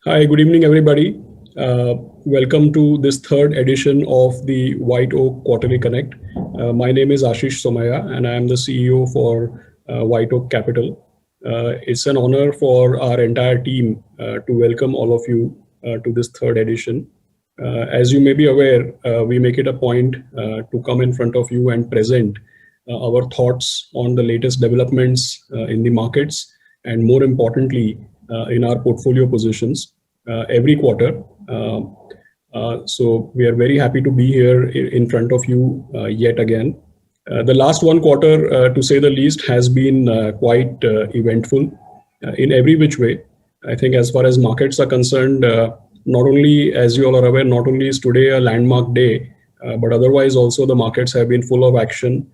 Hi, good evening, everybody. Welcome to this third edition of the White Oak Quarterly Connect. My name is Ashish Somaya, and I am the CEO for White Oak Capital. It's an honor for our entire team to welcome all of you to this third edition. As you may be aware, we make it a point to come in front of you and present our thoughts on the latest developments in the markets and, more importantly, in our portfolio positions every quarter. So we are very happy to be here in front of you yet again. The last one quarter, to say the least, has been quite eventful in every which way. I think as far as markets are concerned, not only, as you all are aware, not only is today a landmark day, but otherwise also the markets have been full of action.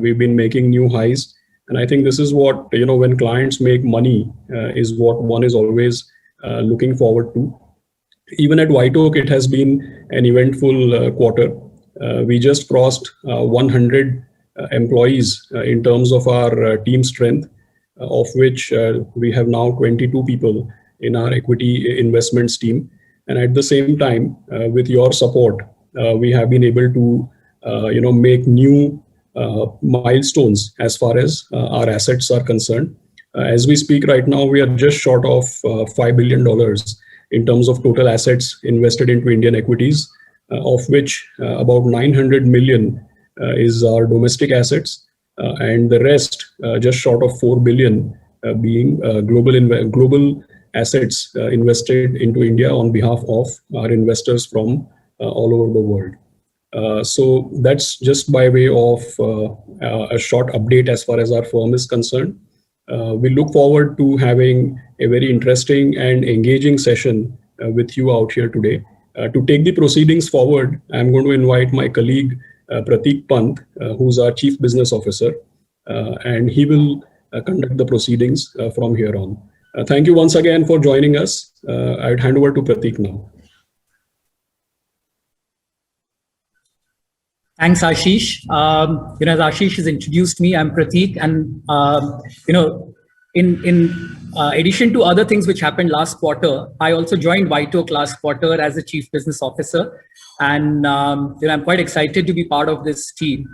We've been making new highs. And I think this is what, when clients make money, is what one is always looking forward to. Even at White Oak, it has been an eventful quarter. We just crossed 100 employees in terms of our team strength, of which we have now 22 people in our equity investments team. And at the same time, with your support, we have been able to, make new milestones as far as our assets are concerned. As we speak right now, we are just short of $5 billion in terms of total assets invested into Indian equities, of which about 900 million is our domestic assets, and the rest just short of 4 billion being global assets invested into India on behalf of our investors from all over the world. So that's just by way of a short update as far as our firm is concerned. We look forward to having a very interesting and engaging session with you out here today. To take the proceedings forward, I'm going to invite my colleague Prateek Pant, who's our Chief Business Officer, and he will conduct the proceedings from here on. Thank you once again for joining us. I'd hand over to Prateek now. Thanks, Ashish. As Ashish has introduced me, I'm Prateek, and in addition to other things which happened last quarter, I also joined White Oak last quarter as the Chief Business Officer, and I'm quite excited to be part of this team.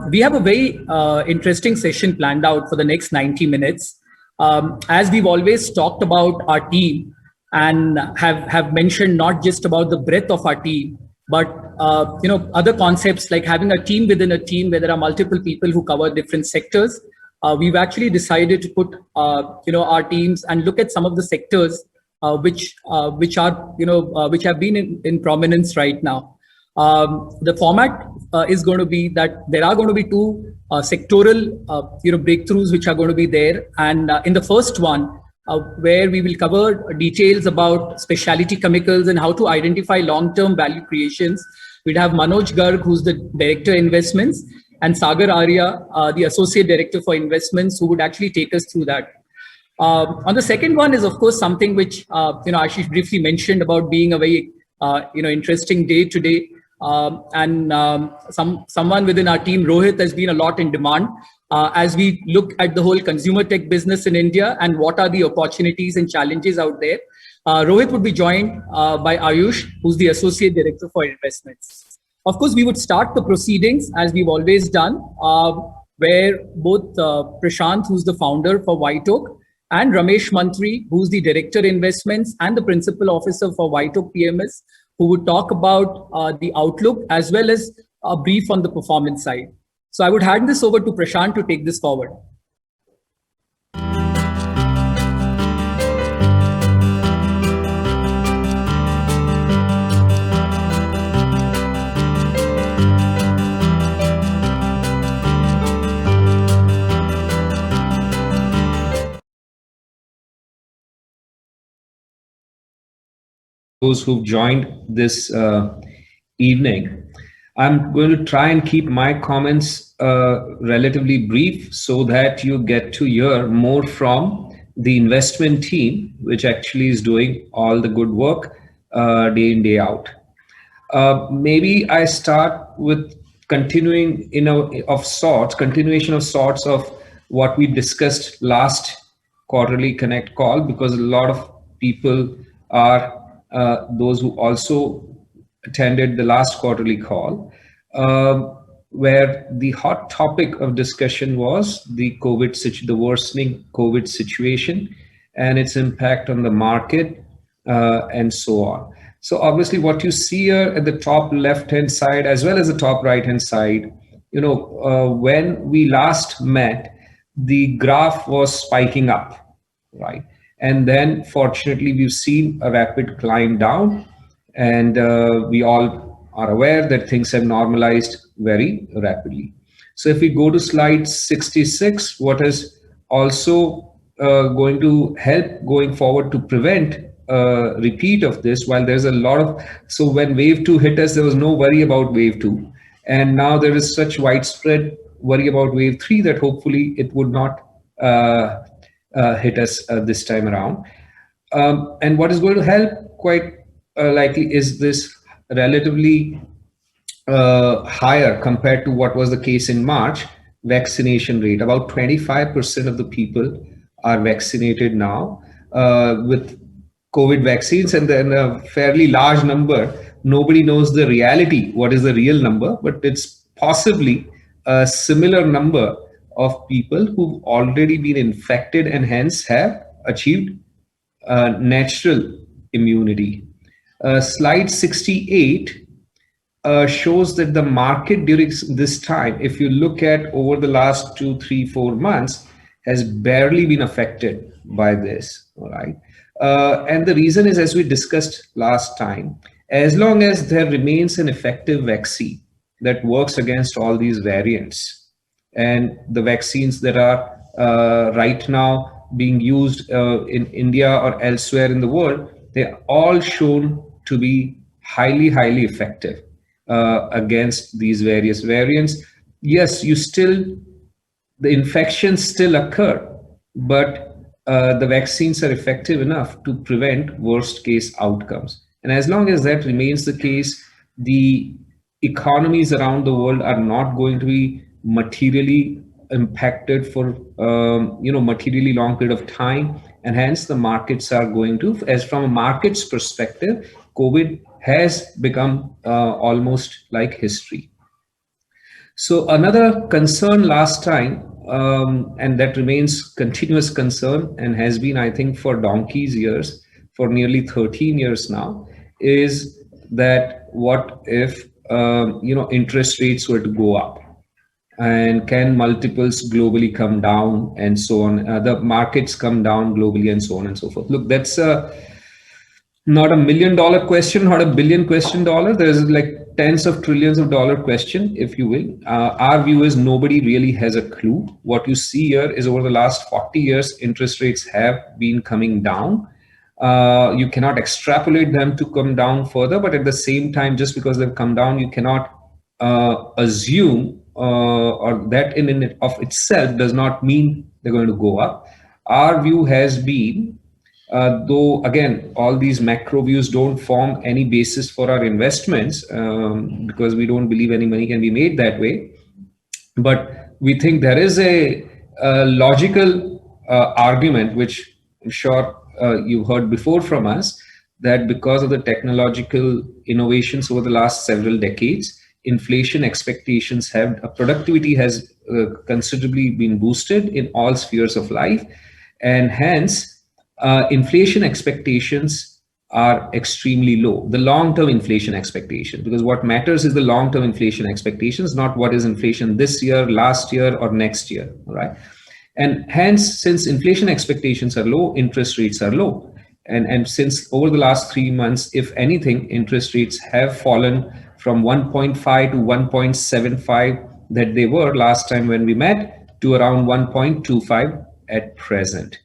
We have a very interesting session planned out for the next 90 minutes. As we've always talked about our team and have mentioned not just about the breadth of our team, but other concepts like having a team within a team where there are multiple people who cover different sectors. We've actually decided to put our teams and look at some of the sectors which have been in prominence right now. The format is going to be that there are going to be two sectoral breakthroughs which are going to be there, and in the first one, where we will cover details about specialty chemicals and how to identify long-term value creations. We'd have Manoj Garg, who's the Director Investments, and Sagar Arya, the Associate Director for Investments, who would actually take us through that. On the second one is, of course, something which Ashish briefly mentioned about being a very interesting day today. Someone within our team, Rohit, has been a lot in demand as we look at the whole consumer tech business in India and what are the opportunities and challenges out there. Rohit would be joined by Ayush, who's the Associate Director for Investments. Of course, we would start the proceedings as we've always done, where both Prashant, who's the founder for White Oak, and Ramesh Mantri, who's the Director Investments and the Principal Officer for White Oak PMS, who would talk about the outlook as well as a brief on the performance side. So I would hand this over to Prashant to take this forward. Those who've joined this evening. I'm going to try and keep my comments relatively brief so that you get to hear more from the investment team, which actually is doing all the good work day in, day out. Maybe I start with continuation of sorts of what we discussed last quarterly Connect call, because a lot of people are those who also attended the last quarterly call, where the hot topic of discussion was the the worsening COVID situation and its impact on the market, and so on. So obviously what you see here at the top left-hand side, as well as the top right-hand side, when we last met, the graph was spiking up, right? And then fortunately, we've seen a rapid climb down, and we all are aware that things have normalized very rapidly. So if we go to slide 66, what is also going to help going forward to prevent a repeat of this, while there's a lot of, so when wave 2 hit us, there was no worry about wave 2. And now there is such widespread worry about wave 3 that hopefully it would not hit us this time around. And what is going to help quite likely is this relatively higher compared to what was the case in March vaccination rate. About 25% of the people are vaccinated now with COVID vaccines, and then a fairly large number, nobody knows the reality, what is the real number, but it's possibly a similar number of people who've already been infected and hence have achieved natural immunity. Slide 68 shows that the market during this time, if you look at over the last 2, 3, 4 months, has barely been affected by this, all right? And the reason is, as we discussed last time, as long as there remains an effective vaccine that works against all these variants, and the vaccines that are right now being used in India or elsewhere in the world, they're all shown to be highly, highly effective against these various variants. Yes, the infections still occur, but the vaccines are effective enough to prevent worst case outcomes. And as long as that remains the case, the economies around the world are not going to be materially impacted for materially long period of time, and hence the markets are going to, as from a market's perspective, COVID has become almost like history. So another concern last time, and that remains continuous concern and has been, I think, for donkey's years, for nearly 13 years now, is that what if interest rates were to go up, and can multiples globally come down, and so on, the markets come down globally, and so on and so forth. Look, that's not $1 million question, not $1 billion question. There's like tens of trillions of dollar question, if you will. Our view is nobody really has a clue. What you see here is over the last 40 years, interest rates have been coming down. You cannot extrapolate them to come down further, but at the same time, just because they've come down, you cannot assume or that in and of itself does not mean they're going to go up. Our view has been, though again, all these macro views don't form any basis for our investments, because we don't believe any money can be made that way. But we think there is a logical argument, which I'm sure you've heard before from us, that because of the technological innovations over the last several decades, inflation expectations productivity has considerably been boosted in all spheres of life, and hence inflation expectations are extremely low. The long-term inflation expectation, because what matters is the long-term inflation expectations, not what is inflation this year, last year, or next year, right? And hence, since inflation expectations are low, interest rates are low. And since over the last 3 months, if anything, interest rates have fallen from 1.5 to 1.75 that they were last time when we met, to around 1.25 at present.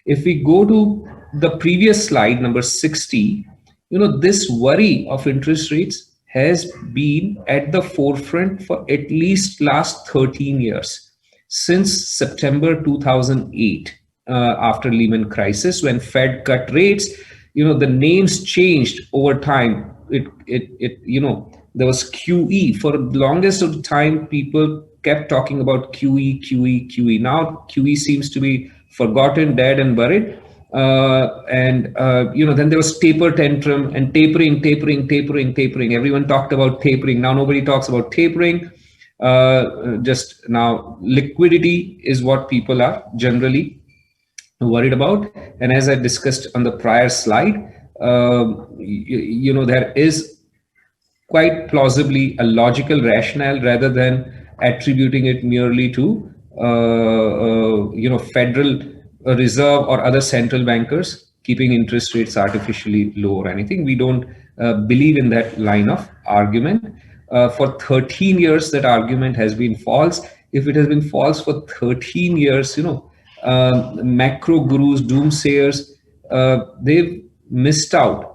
If we go to the previous slide, number 60, this worry of interest rates has been at the forefront for at least last 13 years, since September 2008, after Lehman crisis, when Fed cut rates. The names changed over time. There was QE. For the longest of the time, people kept talking about QE. Now QE seems to be forgotten, dead and buried. Then there was taper tantrum and tapering. Everyone talked about tapering. Now nobody talks about tapering. Just now, liquidity is what people are generally worried about. And as I discussed on the prior slide, there is quite plausibly a logical rationale rather than attributing it merely to Federal Reserve or other central bankers keeping interest rates artificially low or anything. We don't believe in that line of argument. For 13 years, that argument has been false. If it has been false for 13 years, macro gurus, doomsayers, they've missed out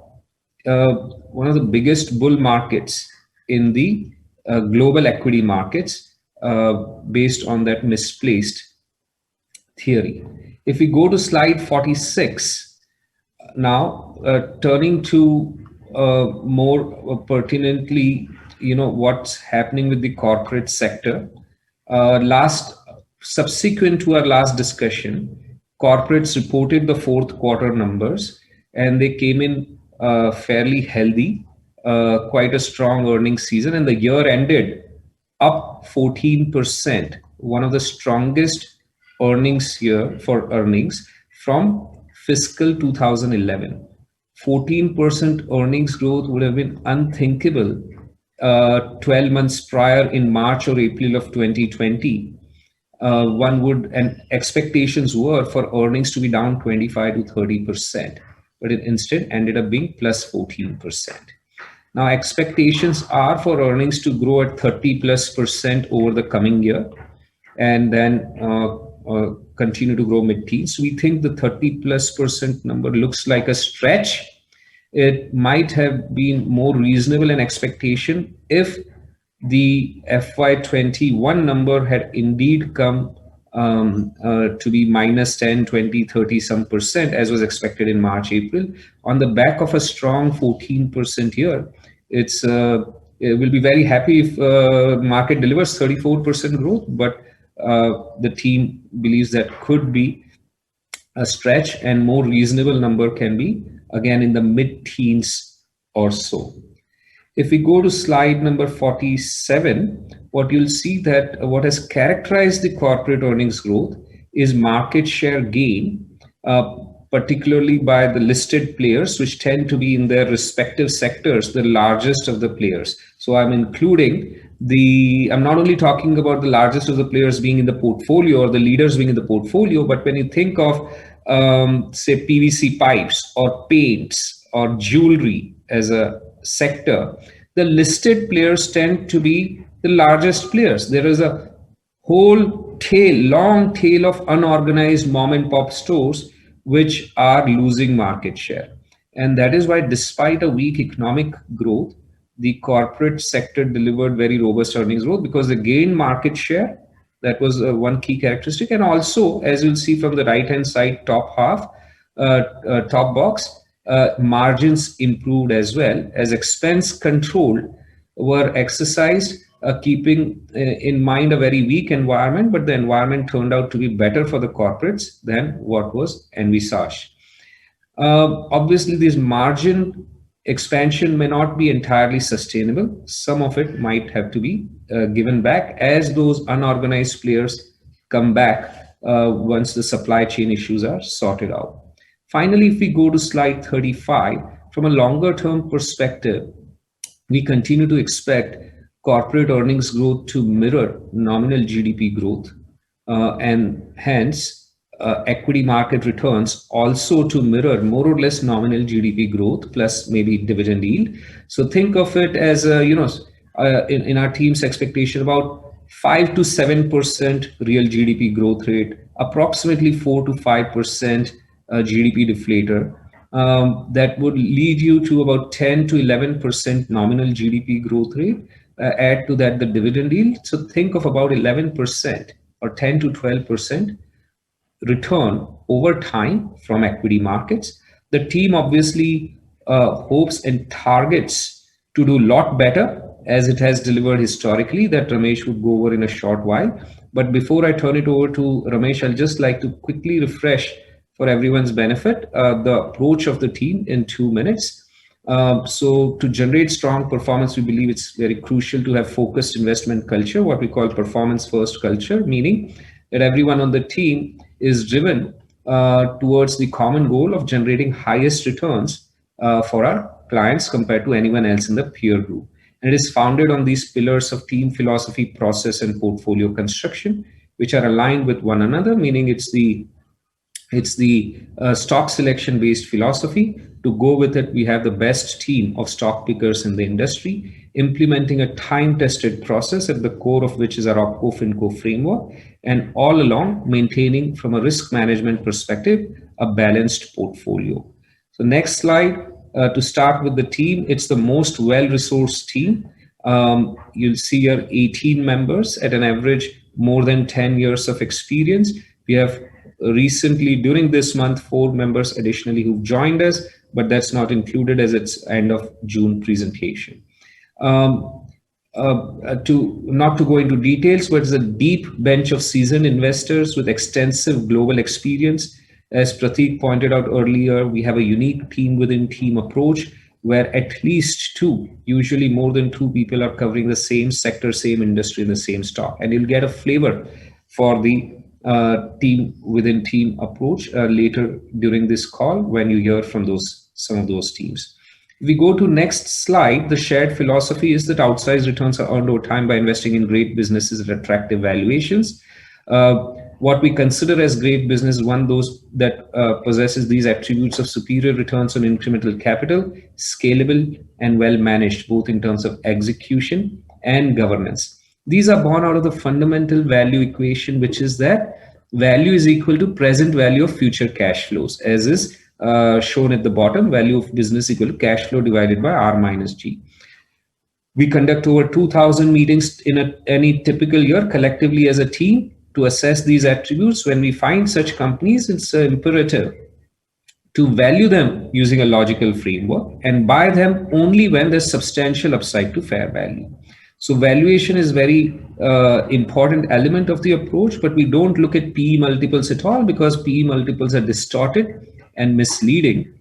one of the biggest bull markets in the global equity markets based on that misplaced theory. If we go to slide 46, now turning to more pertinently, what's happening with the corporate sector. Subsequent to our last discussion, corporates reported the fourth quarter numbers, and they came in fairly healthy, quite a strong earnings season, and the year ended up 14%, one of the strongest earnings year for earnings from fiscal 2011. 14% earnings growth would have been unthinkable 12 months prior in March or April of 2020. And expectations were for earnings to be down 25 to 30%, but it instead ended up being plus 14%. Now expectations are for earnings to grow at 30+% over the coming year, and then continue to grow mid-teens. We think the 30+% number looks like a stretch. It might have been more reasonable an expectation if the FY21 number had indeed come to be minus 10, 20, 30 some percent, as was expected in March, April. On the back of a strong 14% year, it will be very happy if market delivers 34% growth, but the team believes that could be a stretch, and more reasonable number can be again in the mid-teens or so. If we go to slide number 47, what you'll see that what has characterized the corporate earnings growth is market share gain, particularly by the listed players, which tend to be in their respective sectors the largest of the players. So I'm not only talking about the largest of the players being in the portfolio or the leaders being in the portfolio, but when you think of say PVC pipes or paints or jewelry as a sector, the listed players tend to be the largest players. There is a whole long tail of unorganized mom and pop stores which are losing market share. And that is why, despite a weak economic growth, the corporate sector delivered very robust earnings growth, because they gained market share. That was one key characteristic. And also, as you'll see from the right-hand side, top box, margins improved as well, as expense control were exercised, keeping in mind a very weak environment, but the environment turned out to be better for the corporates than what was envisaged. Obviously, this margin expansion may not be entirely sustainable. Some of it might have to be given back as those unorganized players come back once the supply chain issues are sorted out. Finally, if we go to slide 35, from a longer term perspective, we continue to expect corporate earnings growth to mirror nominal GDP growth, and hence equity market returns also to mirror more or less nominal GDP growth plus maybe dividend yield. So think of it as in our team's expectation about 5 to 7% real GDP growth rate, approximately 4 to 5% GDP deflator. That would lead you to about 10 to 11% nominal GDP growth rate. Add to that the dividend yield. So think of about 11% or 10 to 12% return over time from equity markets. The team obviously hopes and targets to do a lot better, as it has delivered historically, that Ramesh would go over in a short while. But before I turn it over to Ramesh, I'll just like to quickly refresh for everyone's benefit, the approach of the team in 2 minutes. So to generate strong performance, we believe it's very crucial to have focused investment culture, what we call performance first culture, meaning that everyone on the team is driven towards the common goal of generating highest returns for our clients compared to anyone else in the peer group. And it is founded on these pillars of team philosophy, process, and portfolio construction, which are aligned with one another, meaning it's the stock selection based philosophy. To go with it, we have the best team of stock pickers in the industry, implementing a time tested process at the core of which is our OPCO FinCo framework, and all along maintaining from a risk management perspective a balanced portfolio. So next slide. To start with the team, it's the most well-resourced team. You'll see here 18 members at an average more than 10 years of experience. We have recently, during this month, 4 members additionally who've joined us, but that's not included as it's end of June presentation. Not to go into details, but it's a deep bench of seasoned investors with extensive global experience. As Prateek pointed out earlier, we have a unique team within team approach where at least 2, usually more than 2 people are covering the same sector, same industry, in the same stock. And you'll get a flavor for the team within team approach later during this call when you hear from some of those teams. If we go to next slide, the shared philosophy is that outsized returns are earned over time by investing in great businesses at attractive valuations. What we consider as great business is one those that possesses these attributes of superior returns on incremental capital, scalable and well managed, both in terms of execution and governance. These are born out of the fundamental value equation, which is that value is equal to present value of future cash flows, as is shown at the bottom, value of business equal to cash flow divided by R minus G. We conduct over 2,000 meetings in any typical year collectively as a team to assess these attributes. When we find such companies, it's imperative to value them using a logical framework and buy them only when there's substantial upside to fair value. So valuation is very important element of the approach, but we don't look at PE multiples at all because PE multiples are distorted and misleading.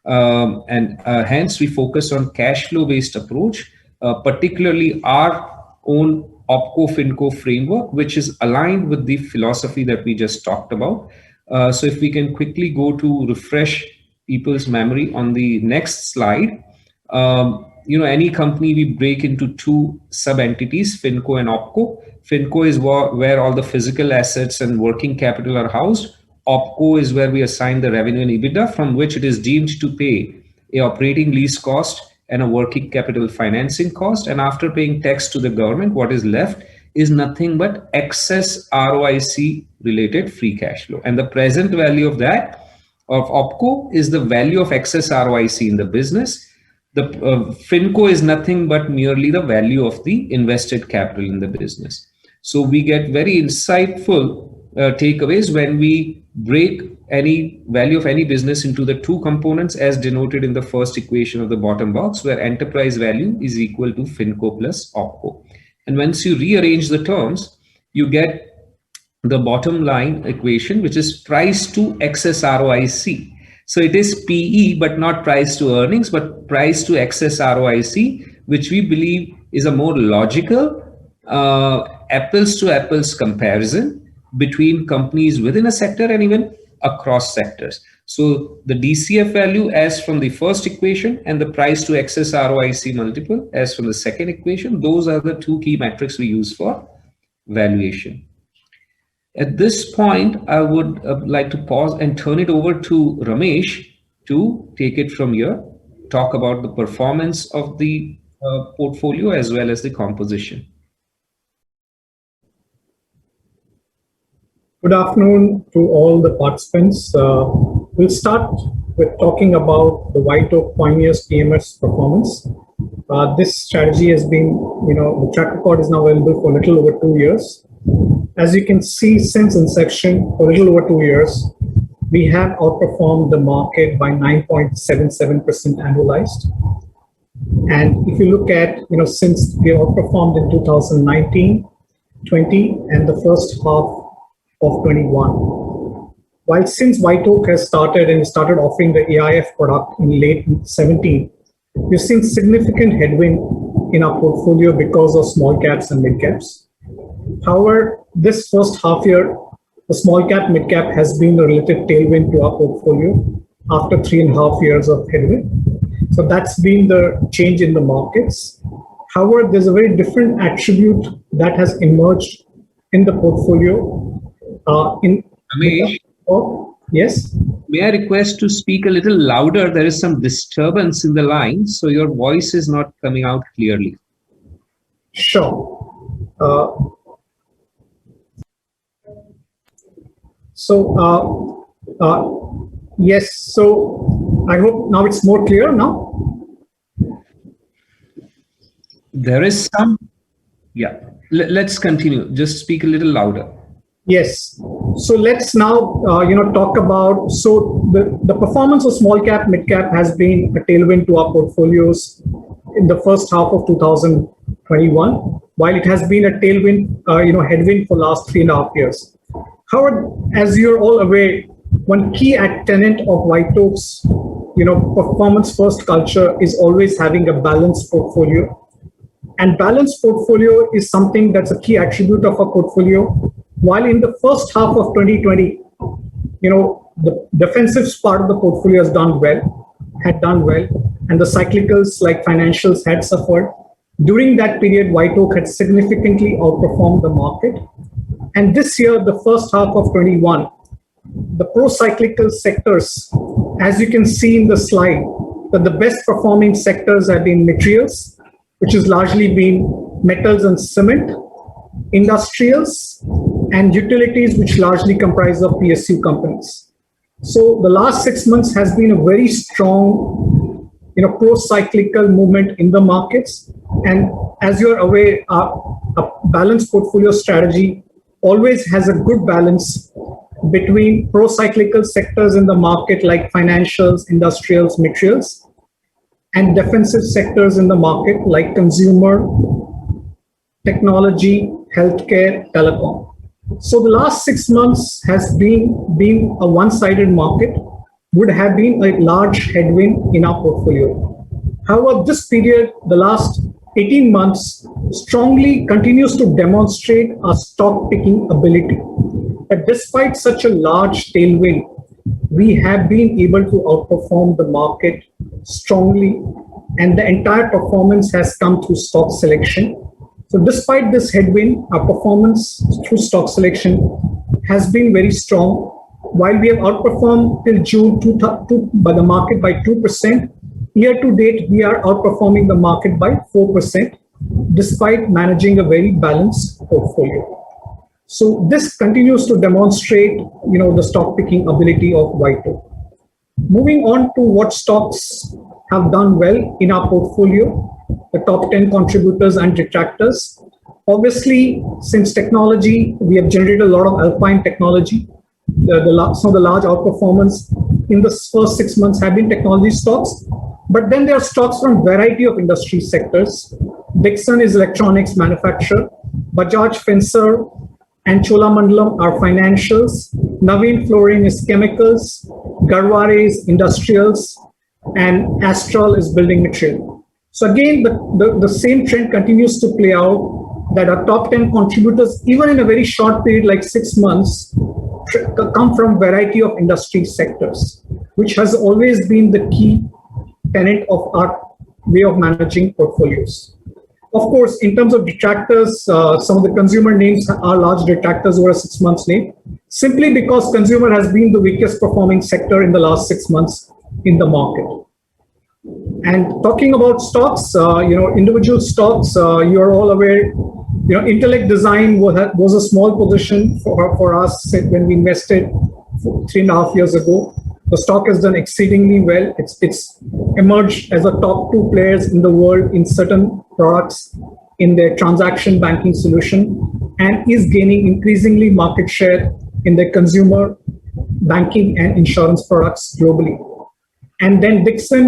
Hence we focus on cash flow based approach, particularly our own OPCO FinCo framework, which is aligned with the philosophy that we just talked about. So if we can quickly go to refresh people's memory on the next slide. Any company we break into 2 sub-entities, FinCo and OPCO. FinCo is where all the physical assets and working capital are housed. OPCO is where we assign the revenue and EBITDA from which it is deemed to pay a operating lease cost and a working capital financing cost. And after paying tax to the government, what is left is nothing but excess ROIC related free cash flow. And the present value of that of OPCO is the value of excess ROIC in the business. The FinCo is nothing but merely the value of the invested capital in the business. So we get very insightful takeaways when we break any value of any business into the 2 components as denoted in the first equation of the bottom box, where enterprise value is equal to FinCo plus OPCO. And once you rearrange the terms, you get the bottom line equation, which is price to excess ROIC. So it is PE, but not price to earnings, but price to excess ROIC, which we believe is a more logical apples to apples comparison between companies within a sector and even across sectors. So the DCF value as from the first equation and the price to excess ROIC multiple as from the second equation, those are the 2 key metrics we use for valuation. At this point, I would like to pause and turn it over to Ramesh to take it from here, talk about the performance of the portfolio as well as the composition. Good afternoon to all the participants. We'll start with talking about the White Oak Pioneers PMS performance. This strategy has been, the track record is now available for a little over 2 years. As you can see, since inception, for a little over 2 years, we have outperformed the market by 9.77% annualized. And if you look at, since we outperformed in 2019, 20, and the first half of 21, while since White Oak has started offering the AIF product in late 17, we've seen significant headwind in our portfolio because of small caps and mid caps. However, this first half year, the small cap, mid cap has been a relative tailwind to our portfolio after 3.5 years of headwind. So that's been the change in the markets. However, there's a very different attribute that has emerged in the portfolio. Amish, Yes. may I request to speak a little louder? There is some disturbance in the line, so your voice is not coming out clearly. Sure. Yes. So I hope now it's more clear now. There is some, yeah. Let's continue. Just speak a little louder. Yes. So let's now talk about the performance of small cap, mid cap has been a tailwind to our portfolios in the first half of 2021, while it has been a tailwind, headwind for last 3.5 years. However, as you're all aware, one key tenet of White Oak's performance first culture is always having a balanced portfolio. And balanced portfolio is something that's a key attribute of our portfolio. While in the first half of 2020, the defensive part of the portfolio had done well, and the cyclicals like financials had suffered. During that period, White Oak had significantly outperformed the market. And this year, the first half of 21, the pro-cyclical sectors, as you can see in the slide, that the best performing sectors have been materials, which has largely been metals and cement, industrials, and utilities, which largely comprise of PSU companies. So the last 6 months has been a very strong, pro-cyclical movement in the markets. And as you're aware, a balanced portfolio strategy always has a good balance between pro-cyclical sectors in the market like financials, industrials, materials, and defensive sectors in the market like consumer, technology, healthcare, telecom. So the last 6 months has been a one-sided market, would have been a large headwind in our portfolio. However, this period, the last 18 months, strongly continues to demonstrate our stock picking ability. That despite such a large tailwind, we have been able to outperform the market strongly, and the entire performance has come through stock selection. So despite this headwind, our performance through stock selection has been very strong. While we have outperformed till June by the market by 2%, year to date, we are outperforming the market by 4%, despite managing a very balanced portfolio. So this continues to demonstrate, the stock picking ability of White Oak. Moving on to what stocks have done well in our portfolio, the top 10 contributors and detractors. Obviously, since technology, we have generated a lot of alpine technology. Some of the large outperformance in the first 6 months have been technology stocks. But then there are stocks from a variety of industry sectors. Dixon is electronics manufacturer, Bajaj Finserv and Cholamandalam are financials, Navin Flooring is chemicals, Garware is industrials, and Astral is building material. So again, the same trend continues to play out, that our top 10 contributors, even in a very short period like 6 months, come from a variety of industry sectors, which has always been the key tenet of our way of managing portfolios. Of course, in terms of detractors, some of the consumer names are large detractors over a 6 months name, simply because consumer has been the weakest performing sector in the last 6 months in the market. And talking about stocks, individual stocks, you are all aware, Intellect Design was a small position for us when we invested 3.5 years ago. The stock has done exceedingly well. It's emerged as a top 2 players in the world in certain products in their transaction banking solution, and is gaining increasingly market share in their consumer banking and insurance products globally. And then Dixon,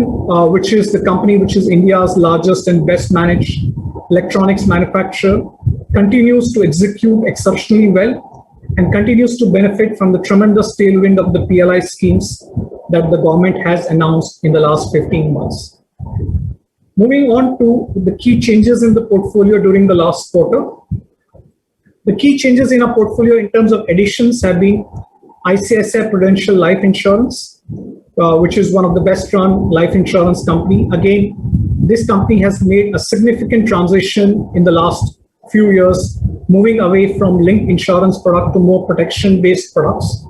which is the company which is India's largest and best managed electronics manufacturer, continues to execute exceptionally well. and continues to benefit from the tremendous tailwind of the PLI schemes that the government has announced in the last 15 months. Moving on to the key changes in the portfolio during the last quarter. The key changes in our portfolio in terms of additions have been ICICI Prudential Life Insurance, which is one of the best run life insurance company. Again, this company has made a significant transition in the last few years, moving away from linked insurance product to more protection-based products.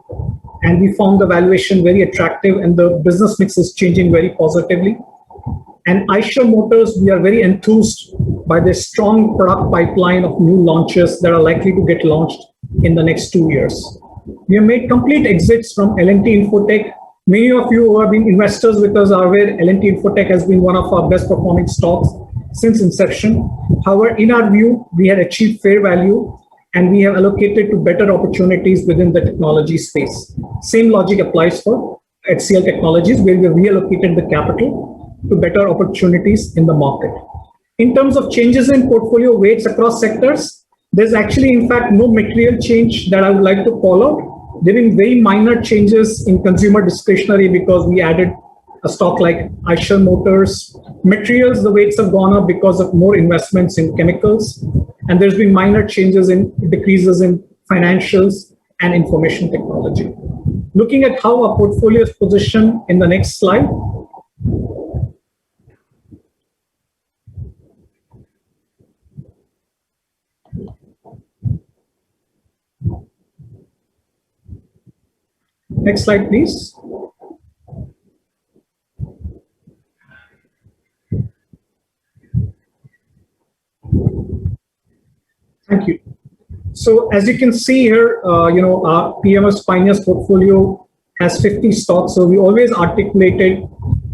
And we found the valuation very attractive and the business mix is changing very positively. And Eicher Motors, we are very enthused by the strong product pipeline of new launches that are likely to get launched in the next 2 years. We have made complete exits from L&T Infotech. Many of you who have been investors with us are aware L&T Infotech has been one of our best performing stocks since inception. However, in our view, we had achieved fair value and we have allocated to better opportunities within the technology space. Same logic applies for HCL Technologies, where we reallocated the capital to better opportunities in the market. In terms of changes in portfolio weights across sectors, there's actually, in fact, no material change that I would like to call out. There have been very minor changes in consumer discretionary because we added a stock like Eicher Motors. Materials, the weights have gone up because of more investments in chemicals. And there's been minor changes in decreases in financials and information technology. Looking at how our portfolio is positioned in the next slide. Next slide, please. Thank you. So as you can see here, our PMS Pioneers portfolio has 50 stocks. So we always articulated,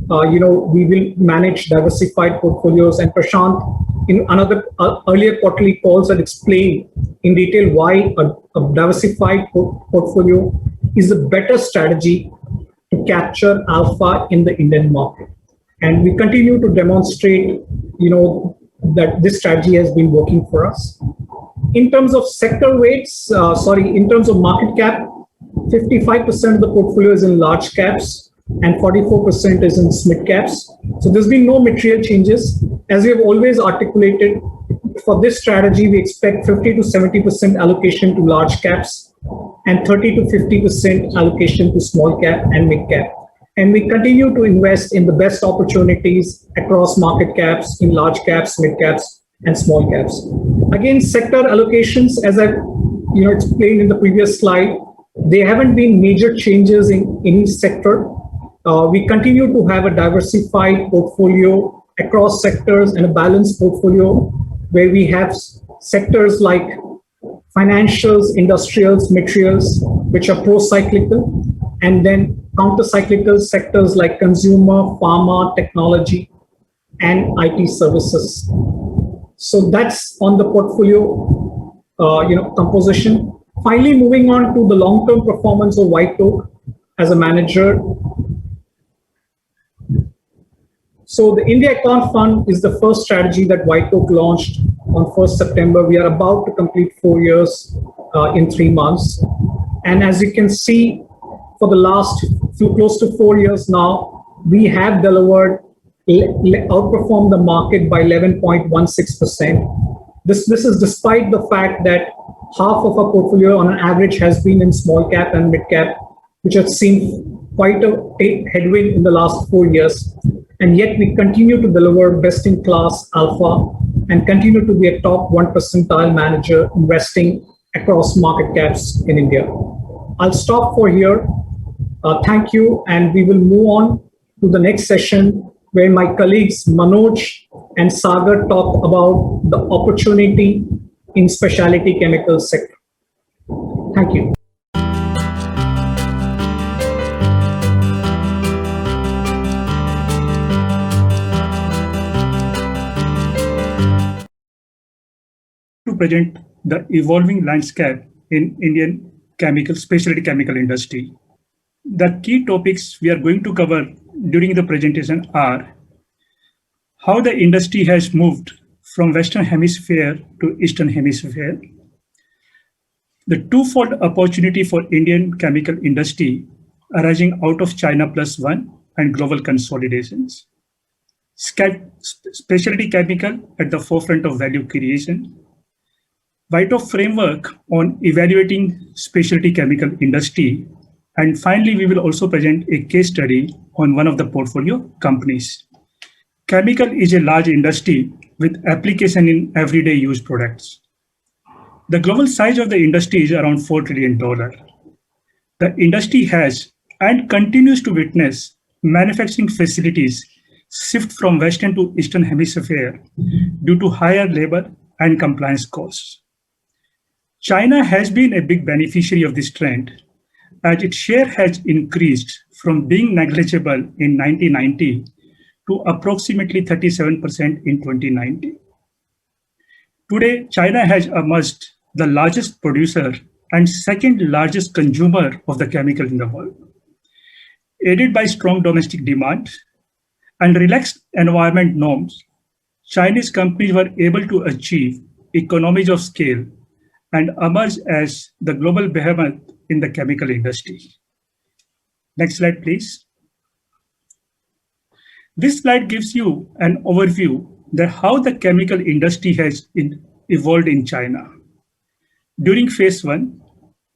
we will manage diversified portfolios. And Prashant, in another earlier quarterly calls, had explained in detail why a diversified portfolio is a better strategy to capture alpha in the Indian market. And we continue to demonstrate, that this strategy has been working for us. In terms of sector weights, in terms of market cap, 55% of the portfolio is in large caps and 44% is in mid caps. So there's been no material changes. As we have always articulated, for this strategy, we expect 50 to 70% allocation to large caps and 30 to 50% allocation to small cap and mid cap. And we continue to invest in the best opportunities across market caps, in large caps, mid caps, and small caps. Again, sector allocations, as I explained in the previous slide, there haven't been major changes in any sector. We continue to have a diversified portfolio across sectors and a balanced portfolio where we have sectors like financials, industrials, materials, which are pro-cyclical, and then counter-cyclical sectors like consumer, pharma, technology, and IT services. So that's on the portfolio, composition. Finally, moving on to the long-term performance of White Oak as a manager. So the India Account Fund is the first strategy that White Oak launched on 1st September. We are about to complete 4 years in 3 months. And as you can see, for the last close to 4 years now, we have delivered, outperformed the market by 11.16%. This is despite the fact that half of our portfolio on an average has been in small cap and mid cap, which have seen quite a headwind in the last 4 years. And yet we continue to deliver best-in-class alpha and continue to be a top 1 percentile manager investing across market caps in India. I'll stop for here. Thank you. And we will move on to the next session where my colleagues Manoj and Sagar talk about the opportunity in specialty chemicals sector. Thank you. To present the evolving landscape in Indian specialty chemical industry. The key topics we are going to cover during the presentation are how the industry has moved from Western Hemisphere to Eastern Hemisphere, The twofold opportunity for Indian chemical industry arising out of China Plus One and global consolidations. Specialty chemical at the forefront of value creation. WITO framework on evaluating specialty chemical industry. And finally, we will also present a case study on one of the portfolio companies. Chemical is a large industry with application in everyday use products. The global size of the industry is around $4 trillion. The industry has and continues to witness manufacturing facilities shift from Western to Eastern Hemisphere due to higher labor and compliance costs. China has been a big beneficiary of this trend, as its share has increased from being negligible in 1990 to approximately 37% in 2019. Today, China has emerged the largest producer and second largest consumer of the chemical in the world. Aided by strong domestic demand and relaxed environment norms, Chinese companies were able to achieve economies of scale and emerge as the global behemoth in the chemical industry. Next slide, please. This slide gives you an overview that how the chemical industry has evolved in China. During phase one,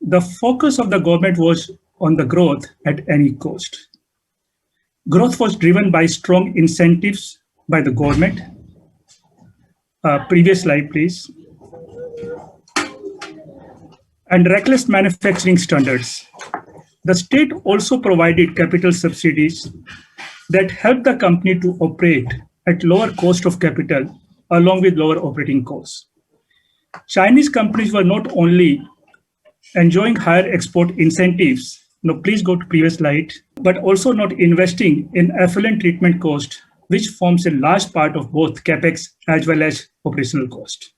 the focus of the government was on the growth at any cost. Growth was driven by strong incentives by the government. Previous slide, please. And reckless manufacturing standards. The state also provided capital subsidies that helped the company to operate at lower cost of capital along with lower operating costs. Chinese companies were not only enjoying higher export incentives, no, please go to previous slide, but also not investing in effluent treatment cost, which forms a large part of both capex as well as operational cost.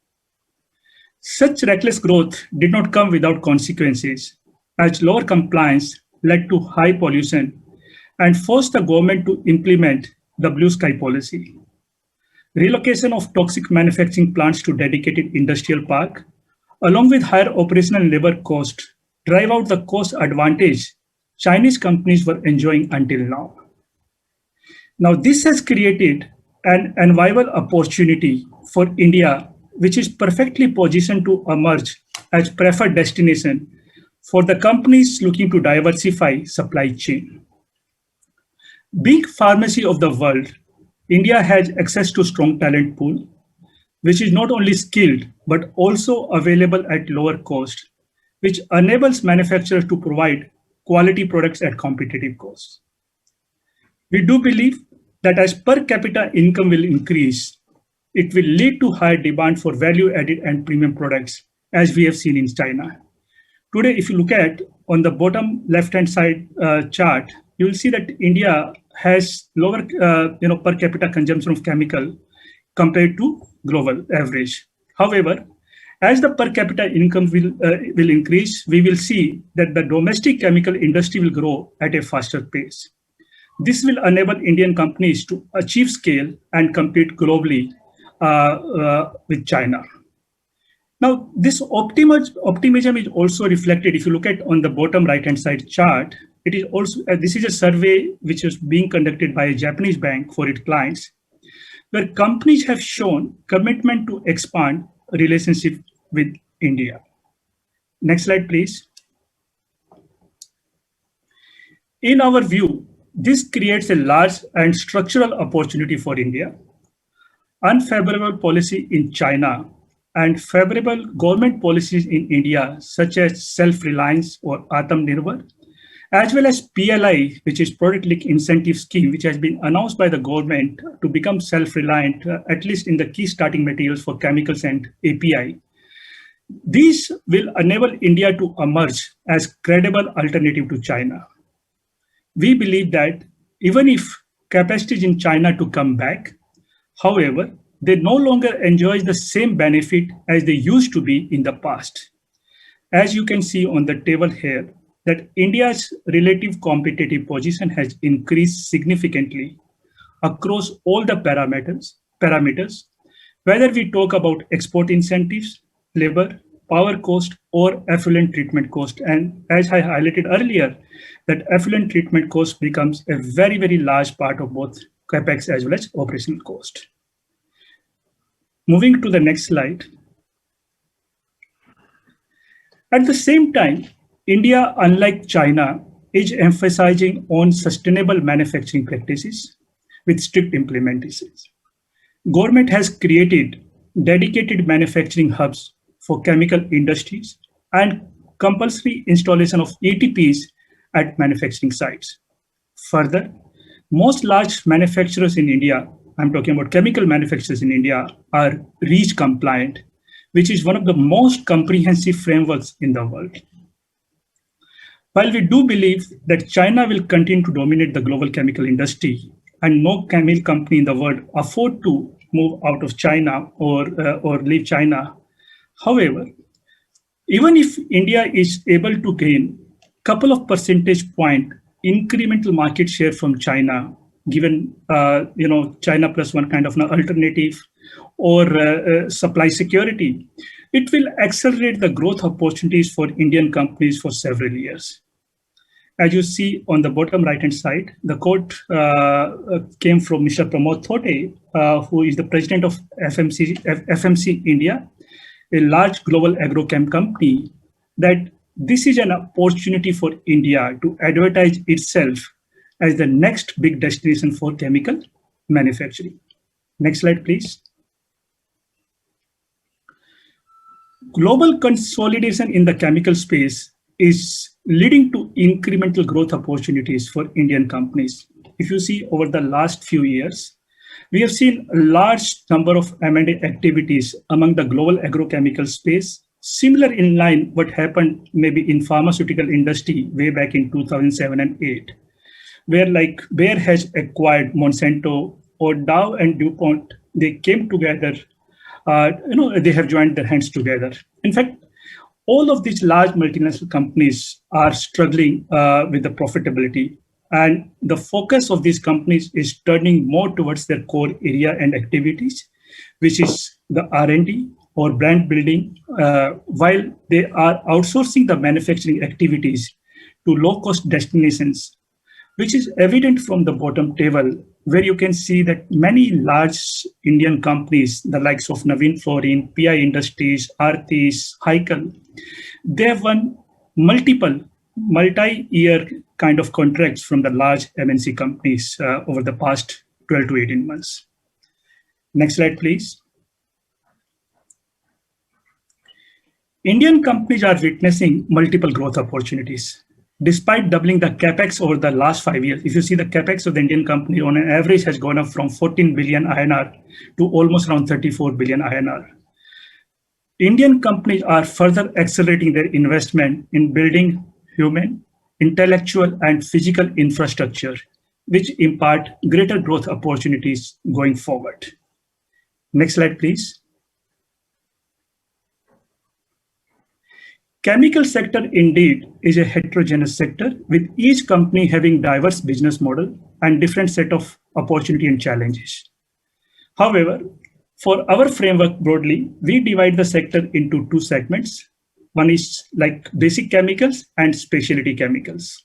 Such reckless growth did not come without consequences, as lower compliance led to high pollution and forced the government to implement the blue sky policy. Relocation of toxic manufacturing plants to dedicated industrial park, along with higher operational and labor cost, drive out the cost advantage Chinese companies were enjoying until now. Now, this has created an enviable opportunity for India, which is perfectly positioned to emerge as preferred destination for the companies looking to diversify supply chain. Being pharmacy of the world, India has access to strong talent pool, which is not only skilled, but also available at lower cost, which enables manufacturers to provide quality products at competitive costs. We do believe that as per capita income will increase, it will lead to higher demand for value-added and premium products, as we have seen in China. Today, if you look at on the bottom left-hand side chart, you will see that India has lower per capita consumption of chemical compared to global average. However, as the per capita income will increase, we will see that the domestic chemical industry will grow at a faster pace. This will enable Indian companies to achieve scale and compete globally with China. Now, this optimism is also reflected if you look at on the bottom right-hand side chart. It is also this is a survey which is being conducted by a Japanese bank for its clients, where companies have shown commitment to expand relationship with India. Next slide, please. In our view, this creates a large and structural opportunity for India. Unfavorable policy in China and favorable government policies in India, such as self-reliance or Atmanirbhar, as well as PLI, which is Product Linked Incentive Scheme, which has been announced by the government to become self-reliant, at least in the key starting materials for chemicals and API. These will enable India to emerge as credible alternative to China. We believe that even if capacities in China to come back, however, they no longer enjoy the same benefit as they used to be in the past. As you can see on the table here, that India's relative competitive position has increased significantly across all the parameters, whether we talk about export incentives, labor, power cost or effluent treatment cost. And as I highlighted earlier, that effluent treatment cost becomes a very, very large part of both CapEx as well as operational cost. Moving to the next slide. At the same time, India, unlike China, is emphasizing on sustainable manufacturing practices with strict implementations. Government has created dedicated manufacturing hubs for chemical industries and compulsory installation of ETPs at manufacturing sites. Further, most large manufacturers in India, I'm talking about chemical manufacturers in India, are REACH compliant, which is one of the most comprehensive frameworks in the world. While we do believe that China will continue to dominate the global chemical industry and no chemical company in the world afford to move out of China or leave China, however, even if India is able to gain a couple of percentage point incremental market share from China, given China plus one kind of an alternative or supply security, it will accelerate the growth opportunities for Indian companies for several years. As you see on the bottom right-hand side, the quote came from Mr. Pramod Thote, who is the president of FMC India, a large global agrochem company, that this is an opportunity for India to advertise itself as the next big destination for chemical manufacturing. Next slide, please. Global consolidation in the chemical space is leading to incremental growth opportunities for Indian companies. If you see over the last few years, we have seen a large number of M&A activities among the global agrochemical space, similar in line what happened maybe in pharmaceutical industry way back in 2007 and 8, where like Bayer has acquired Monsanto or Dow and DuPont, they came together, they have joined their hands together. In fact, all of these large multinational companies are struggling with the profitability, and the focus of these companies is turning more towards their core area and activities, which is the R&D or brand building, while they are outsourcing the manufacturing activities to low-cost destinations, which is evident from the bottom table, where you can see that many large Indian companies, the likes of Navin Fluorine, PI Industries, Aartis, Heinkel, they have won multi-year kind of contracts from the large MNC companies over the past 12 to 18 months. Next slide, please. Indian companies are witnessing multiple growth opportunities. Despite doubling the capex over the last 5 years, if you see the capex of the Indian company on an average has gone up from 14 billion INR to almost around 34 billion INR. Indian companies are further accelerating their investment in building human, intellectual, and physical infrastructure, which impart greater growth opportunities going forward. Next slide, please. Chemical sector indeed is a heterogeneous sector, with each company having diverse business model and different set of opportunity and challenges. However, for our framework broadly, we divide the sector into two segments. One is like basic chemicals and specialty chemicals.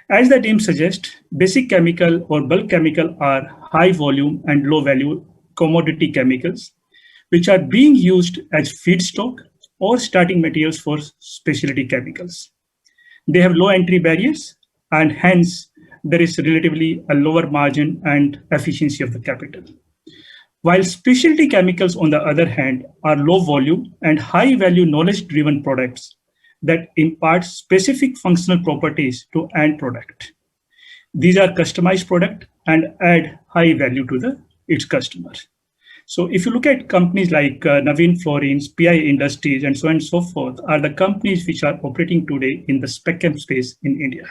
As the name suggests, basic chemical or bulk chemical are high volume and low value commodity chemicals, which are being used as feedstock or starting materials for specialty chemicals. They have low entry barriers, and hence there is relatively a lower margin and efficiency of the capital. While specialty chemicals, on the other hand, are low volume and high value knowledge driven products that impart specific functional properties to end product. These are customized product and add high value to its customer. So if you look at companies like Navin Fluorine, PI Industries, and so on and so forth, are the companies which are operating today in the spec chem space in India.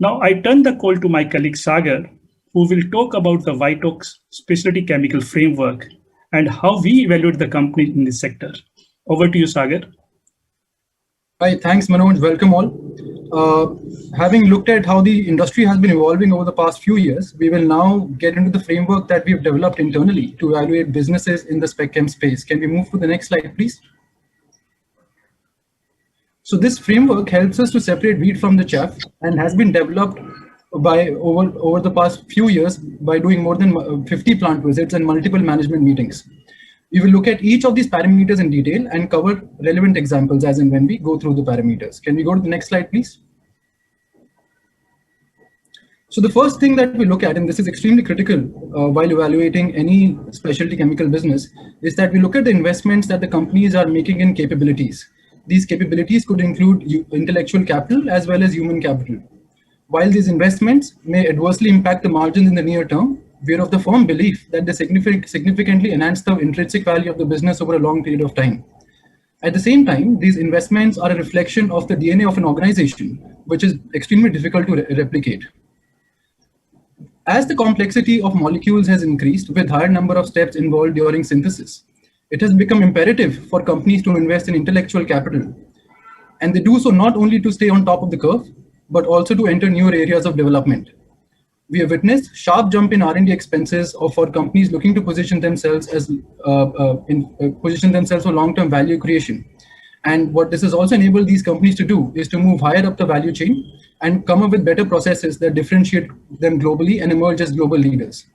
Now I turn the call to my colleague Sagar, who will talk about the Vitox specialty chemical framework and how we evaluate the companies in this sector. Over to you, Sagar. Hi, thanks, Manoj. Welcome all. Having looked at how the industry has been evolving over the past few years, we will now get into the framework that we've developed internally to evaluate businesses in the spec chem space. Can we move to the next slide, please? So this framework helps us to separate wheat from the chaff and has been developed by over the past few years by doing more than 50 plant visits and multiple management meetings. We will look at each of these parameters in detail and cover relevant examples as and when we go through the parameters. Can we go to the next slide, please? So the first thing that we look at, and this is extremely critical while evaluating any specialty chemical business, is that we look at the investments that the companies are making in capabilities. These capabilities could include intellectual capital as well as human capital. While these investments may adversely impact the margins in the near term, we are of the firm belief that they significantly enhance the intrinsic value of the business over a long period of time. At the same time, these investments are a reflection of the DNA of an organization, which is extremely difficult to replicate. As the complexity of molecules has increased with higher number of steps involved during synthesis, it has become imperative for companies to invest in intellectual capital. And they do so not only to stay on top of the curve, but also to enter new areas of development. We have witnessed sharp jump in R&D expenses for companies looking to position themselves for long-term value creation. And what this has also enabled these companies to do is to move higher up the value chain and come up with better processes that differentiate them globally and emerge as global leaders.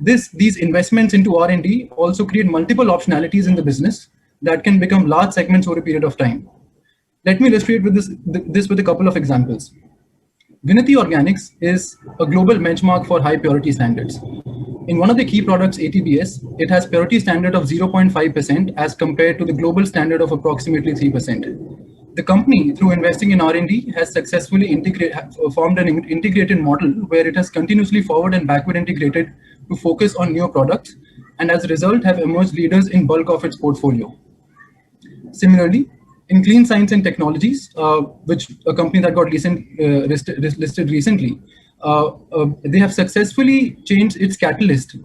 These investments into R&D also create multiple optionalities in the business that can become large segments over a period of time. Let me illustrate with this with a couple of examples. Vinati Organics is a global benchmark for high purity standards. In one of the key products, ATBS, it has purity standard of 0.5% as compared to the global standard of approximately 3%. The company, through investing in R&D, has successfully formed an integrated model where it has continuously forward and backward integrated to focus on new products, and as a result have emerged leaders in bulk of its portfolio. Similarly, in Clean Science and Technologies, which a company that got listed recently, they have successfully changed its catalyst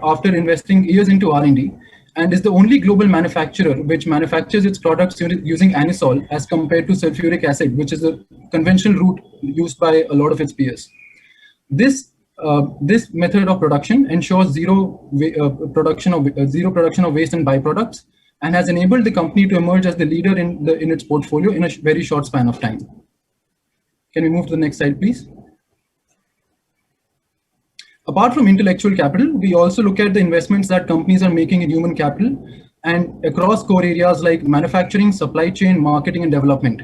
after investing years into R&D, and is the only global manufacturer which manufactures its products using anisole as compared to sulfuric acid, which is a conventional route used by a lot of its peers. This method of production ensures zero production of waste and byproducts, and has enabled the company to emerge as the leader in its portfolio in a very short span of time. Can we move to the next slide, please? Apart from intellectual capital, we also look at the investments that companies are making in human capital and across core areas like manufacturing, supply chain, marketing, and development.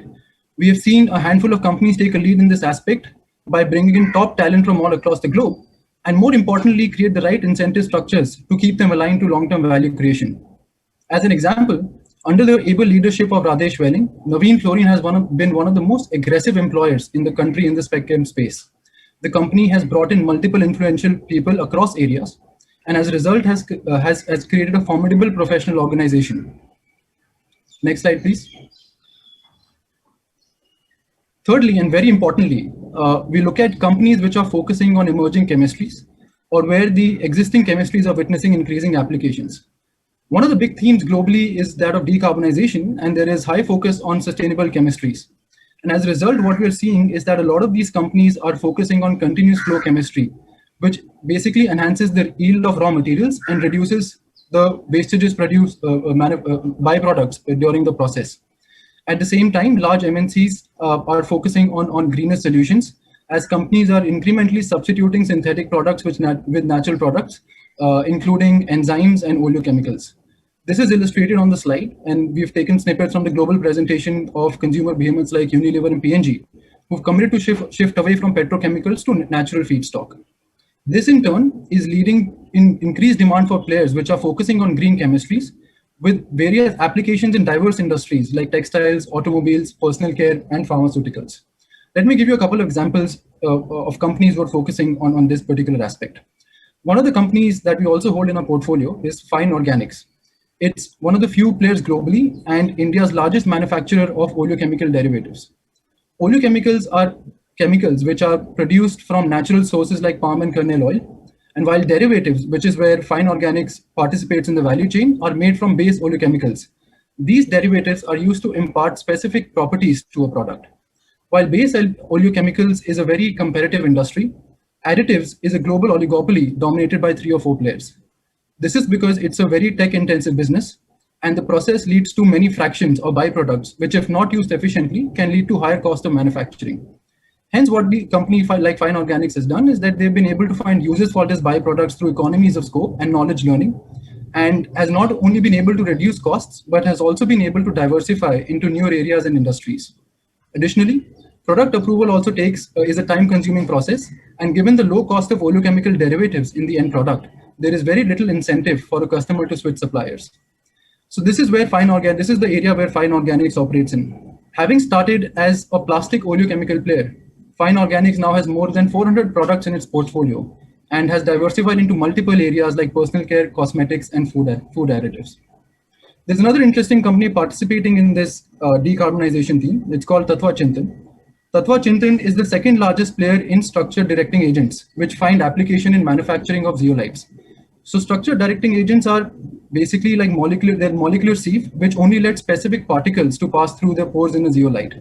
We have seen a handful of companies take a lead in this aspect by bringing in top talent from all across the globe, and more importantly, create the right incentive structures to keep them aligned to long-term value creation. As an example, under the able leadership of Radesh Welling, Naveen Fluorine has been one of the most aggressive employers in the country in the spec chem space. The company has brought in multiple influential people across areas, and as a result has created a formidable professional organization. Next slide, please. Thirdly, and very importantly, we look at companies which are focusing on emerging chemistries or where the existing chemistries are witnessing increasing applications. One of the big themes globally is that of decarbonization, and there is high focus on sustainable chemistries. And as a result, what we're seeing is that a lot of these companies are focusing on continuous flow chemistry, which basically enhances the yield of raw materials and reduces the wastages produced byproducts during the process. At the same time, large MNCs are focusing on greener solutions, as companies are incrementally substituting synthetic products with natural products, including enzymes and oleochemicals. This is illustrated on the slide, and we've taken snippets from the global presentation of consumer behemoths like Unilever and P&G, who've committed to shift away from petrochemicals to natural feedstock. This in turn is leading in increased demand for players which are focusing on green chemistries with various applications in diverse industries like textiles, automobiles, personal care, and pharmaceuticals. Let me give you a couple of examples of companies who are focusing on this particular aspect. One of the companies that we also hold in our portfolio is Fine Organics. It's one of the few players globally and India's largest manufacturer of oleochemical derivatives. Oleochemicals are chemicals which are produced from natural sources like palm and kernel oil, and while derivatives, which is where Fine Organics participates in the value chain, are made from base oleochemicals. These derivatives are used to impart specific properties to a product. While base oleochemicals is a very competitive industry, additives is a global oligopoly dominated by 3 or 4 players. This is because it's a very tech-intensive business, and the process leads to many fractions or byproducts, which if not used efficiently can lead to higher cost of manufacturing. Hence, what the company like Fine Organics has done is that they've been able to find uses for these byproducts through economies of scope and knowledge learning, and has not only been able to reduce costs, but has also been able to diversify into newer areas and industries. Additionally, product approval also is a time-consuming process, and given the low cost of oleochemical derivatives in the end product, there is very little incentive for a customer to switch suppliers. So this is where this is the area where Fine Organics operates in. Having started as a plastic oleochemical player, Fine Organics now has more than 400 products in its portfolio and has diversified into multiple areas like personal care, cosmetics, and food additives. There's another interesting company participating in this decarbonization theme. It's called Tattva Chintan. Tattva Chintan is the second largest player in structure directing agents, which find application in manufacturing of zeolites. So structure directing agents are basically like molecular sieve, which only let specific particles to pass through the pores in a zeolite.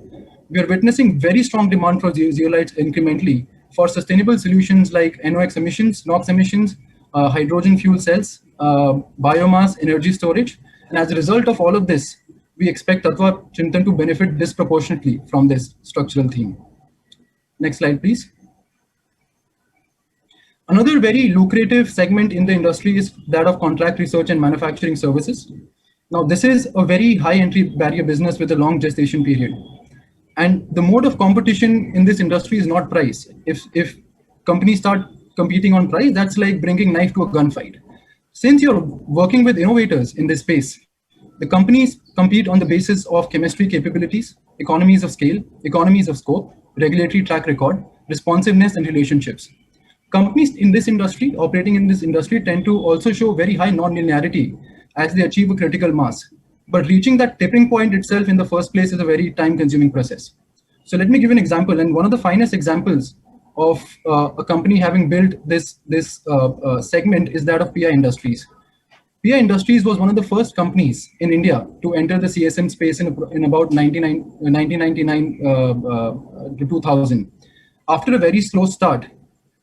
We are witnessing very strong demand for zeolites incrementally for sustainable solutions like NOx emissions, NOx emissions, hydrogen fuel cells, biomass, energy storage. And as a result of all of this, we expect Tattva Chintan to benefit disproportionately from this structural theme. Next slide, please. Another very lucrative segment in the industry is that of contract research and manufacturing services. Now, this is a very high entry barrier business with a long gestation period. And the mode of competition in this industry is not price. If companies start competing on price, that's like bringing knife to a gunfight. Since you're working with innovators in this space, the companies compete on the basis of chemistry capabilities, economies of scale, economies of scope, regulatory track record, responsiveness, and relationships. Companies in this industry, operating in this industry, tend to also show very high non-linearity as they achieve a critical mass. But reaching that tipping point itself in the first place is a very time-consuming process. So let me give an example. And one of the finest examples of a company having built this segment is that of PI Industries. PI Industries was one of the first companies in India to enter the CSM space in about 1999 to 2000. After a very slow start,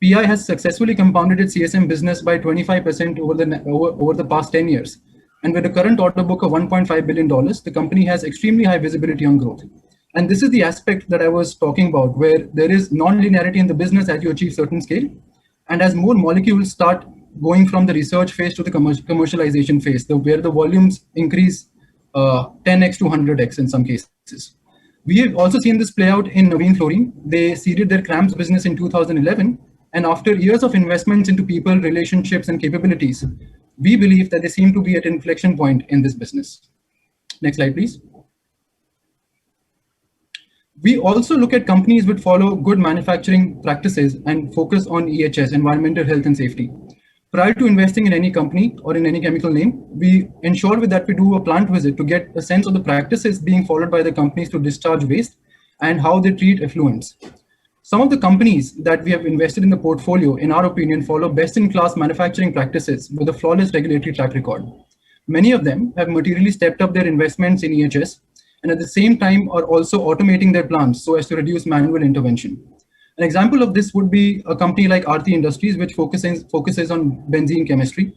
PI has successfully compounded its CSM business by 25% over the past 10 years. And with a current order book of $1.5 billion, the company has extremely high visibility on growth. And this is the aspect that I was talking about, where there is non-linearity in the business as you achieve certain scale. And as more molecules start going from the research phase to the commercialization phase, where the volumes increase 10x to 100x in some cases. We have also seen this play out in Navin Fluorine. They seeded their CRAMS business in 2011. And after years of investments into people, relationships, and capabilities, we believe that they seem to be at an inflection point in this business. Next slide, please. We also look at companies which follow good manufacturing practices and focus on EHS, environmental health and safety. Prior to investing in any company or in any chemical name, we ensure that we do a plant visit to get a sense of the practices being followed by the companies to discharge waste and how they treat effluents. Some of the companies that we have invested in the portfolio, in our opinion, follow best-in-class manufacturing practices with a flawless regulatory track record. Many of them have materially stepped up their investments in EHS and at the same time are also automating their plants so as to reduce manual intervention. An example of this would be a company like Aarti Industries, which focuses on benzene chemistry.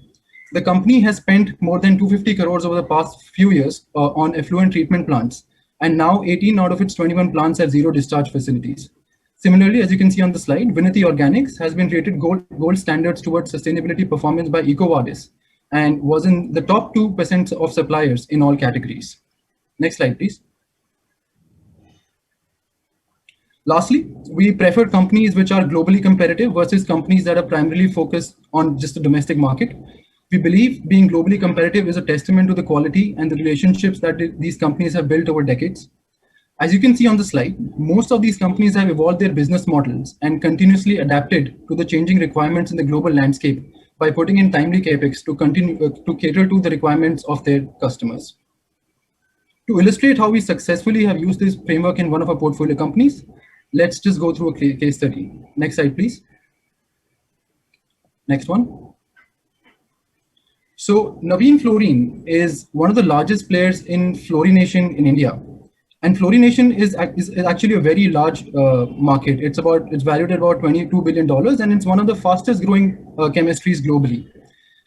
The company has spent more than 250 crores over the past few years on effluent treatment plants, and now 18 out of its 21 plants have zero discharge facilities. Similarly, as you can see on the slide, Vinati Organics has been rated gold standards towards sustainability performance by EcoVadis and was in the top 2% of suppliers in all categories. Next slide, please. Lastly, we prefer companies which are globally competitive versus companies that are primarily focused on just the domestic market. We believe being globally competitive is a testament to the quality and the relationships that these companies have built over decades. As you can see on the slide, most of these companies have evolved their business models and continuously adapted to the changing requirements in the global landscape by putting in timely capex to cater to the requirements of their customers. To illustrate how we successfully have used this framework in one of our portfolio companies, let's just go through a case study. Next slide, please. Next one. So Navin Fluorine is one of the largest players in fluorination in India. And fluorination is actually a very large market. It's valued at about $22 billion, and it's one of the fastest growing chemistries globally.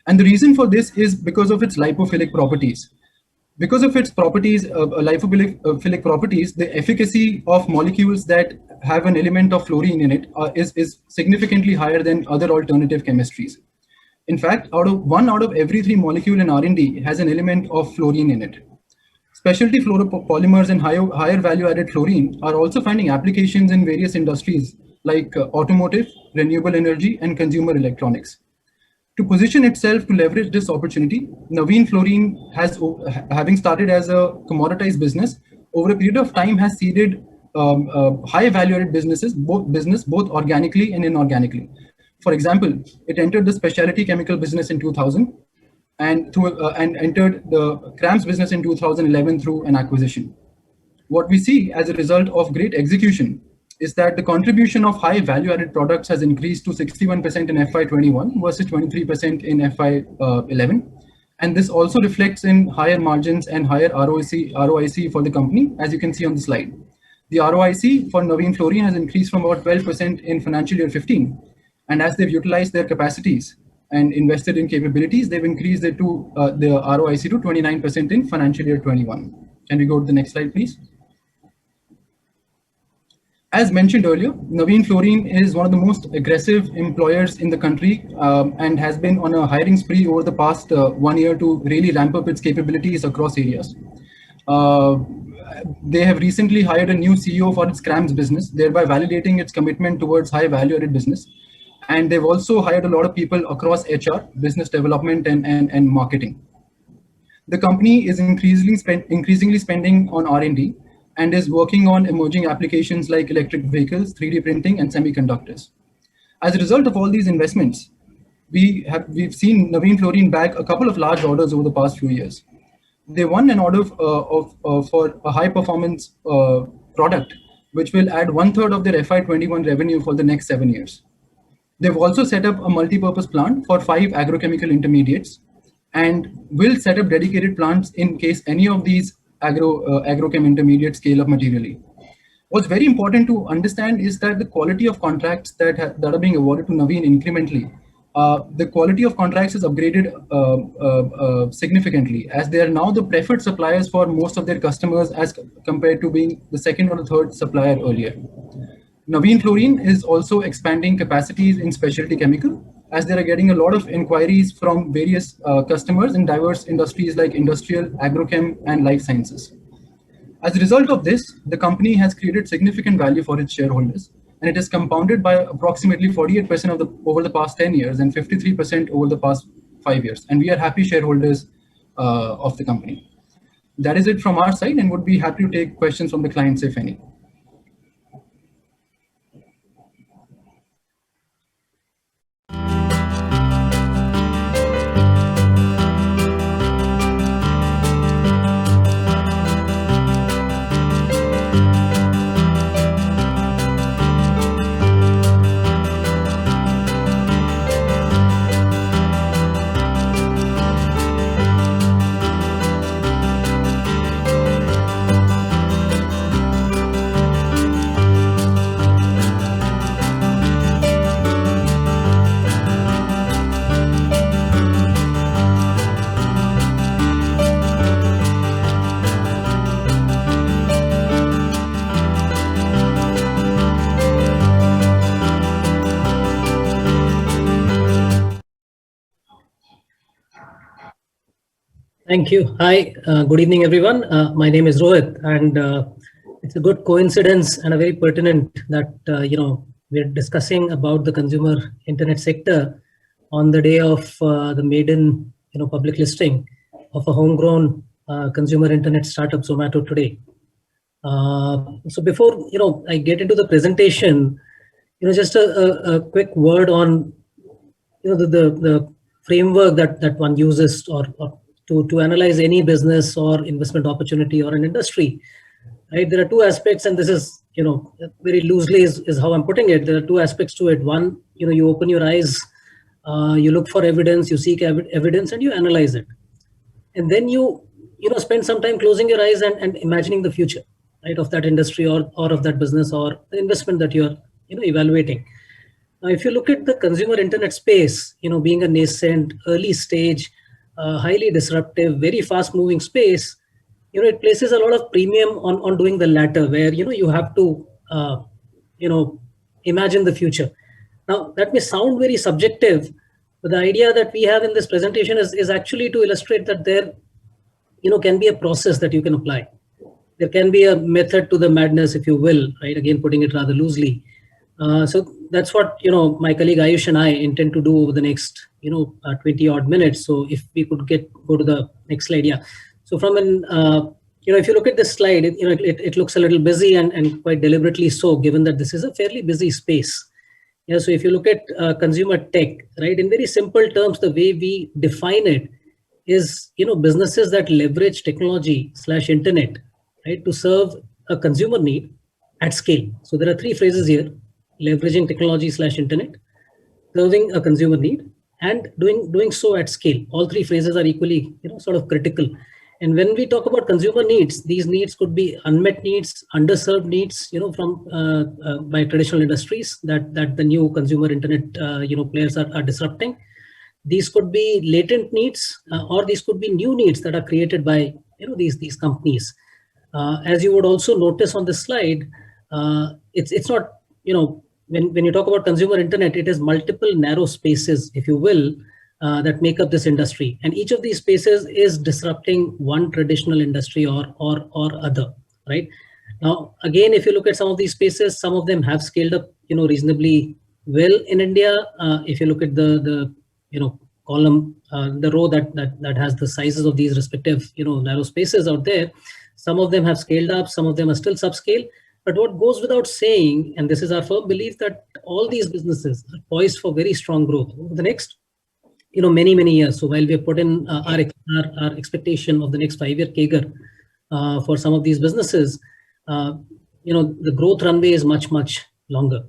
And the reason for this is because of its lipophilic properties. Because of its properties, lipophilic properties, the efficacy of molecules that have an element of fluorine in it is significantly higher than other alternative chemistries. In fact, one out of every 3 molecule in R&D has an element of fluorine in it. Specialty fluoropolymers and higher value-added fluorine are also finding applications in various industries like automotive, renewable energy, and consumer electronics. To position itself to leverage this opportunity, Navin Fluorine has, having started as a commoditized business, over a period of time has seeded high value-added businesses, both organically and inorganically. For example, it entered the specialty chemical business in 2000 and entered the CRAMS business in 2011 through an acquisition. What we see as a result of great execution is that the contribution of high value-added products has increased to 61% in FY21 versus 23% in FY11. And this also reflects in higher margins and higher ROIC for the company, as you can see on the slide. The ROIC for Navin Fluorine has increased from about 12% in financial year 15. And as they've utilized their capacities and invested in capabilities, they've increased it to the ROIC to 29% in financial year 21. Can we go to the next slide, please? As mentioned earlier, Navin Fluorine is one of the most aggressive employers in the country and has been on a hiring spree over the past 1 year to really ramp up its capabilities across areas. They have recently hired a new CEO for its CRAMS business, thereby validating its commitment towards high value-added business. And they've also hired a lot of people across HR, business development, and marketing. The company is increasingly spending on R&D and is working on emerging applications like electric vehicles, 3D printing, and semiconductors. As a result of all these investments, we've seen Navin Fluorine bag a couple of large orders over the past few years. They won an order for a high performance product, which will add 1/3 of their FY21 revenue for the next 7 years. They've also set up a multi-purpose plant for 5 agrochemical intermediates and will set up dedicated plants in case any of these agrochem intermediates scale up materially. What's very important to understand is that the quality of contracts that are being awarded to Navin incrementally, the quality of contracts is upgraded significantly, as they are now the preferred suppliers for most of their customers as compared to being the second or the third supplier earlier. Navin Fluorine is also expanding capacities in specialty chemical, as they are getting a lot of inquiries from various customers in diverse industries like industrial, agrochem, and life sciences. As a result of this, the company has created significant value for its shareholders, and it has compounded by approximately 48% over the past 10 years and 53% over the past 5 years. And we are happy shareholders of the company. That is it from our side, and would be happy to take questions from the clients, if any. Thank you. Hi, good evening, everyone. My name is Rohit, and it's a good coincidence and a very pertinent that we're discussing about the consumer internet sector on the day of the maiden public listing of a homegrown consumer internet startup, Zomato, today. So before I get into the presentation, just a quick word on the framework that one uses or to analyze any business or investment opportunity or an industry, right? There are two aspects, and this is, very loosely is how I'm putting it. There are two aspects to it. One, you open your eyes, you look for evidence, you seek evidence, and you analyze it. And then you spend some time closing your eyes and imagining the future, right, of that industry or of that business or the investment that you're, evaluating. Now, if you look at the consumer internet space, being a nascent, early stage, highly disruptive, very fast moving space, it places a lot of premium on doing the latter, where, you have to, imagine the future. Now, that may sound very subjective, but the idea that we have in this presentation is actually to illustrate that there, can be a process that you can apply. There can be a method to the madness, if you will, right? Again, putting it rather loosely. So that's what, my colleague Ayush and I intend to do over the next, 20 odd minutes. So if we could go to the next slide. Yeah. So from an, if you look at this slide, it looks a little busy and quite deliberately so, given that this is a fairly busy space. Yeah. So if you look at consumer tech, right, in very simple terms, the way we define it is, businesses that leverage technology/internet, right, to serve a consumer need at scale. So there are three phrases here: leveraging technology/internet, serving a consumer need, and doing so at scale. All three phrases are equally, sort of critical. And when we talk about consumer needs, these needs could be unmet needs, underserved needs, from by traditional industries that the new consumer internet, players are disrupting. These could be latent needs, or these could be new needs that are created by, these companies. As you would also notice on this slide, it's not, when you talk about consumer internet, it is multiple narrow spaces, if you will, that make up this industry. And each of these spaces is disrupting one traditional industry or other, right? Now, again, if you look at some of these spaces, some of them have scaled up, reasonably well in India. If you look at the column, the row that has the sizes of these respective, narrow spaces out there, some of them have scaled up, some of them are still subscale. But what goes without saying, and this is our firm belief, that all these businesses are poised for very strong growth over the next, many years. So while we have put in our expectation of the next 5-year CAGR for some of these businesses, the growth runway is much, much longer.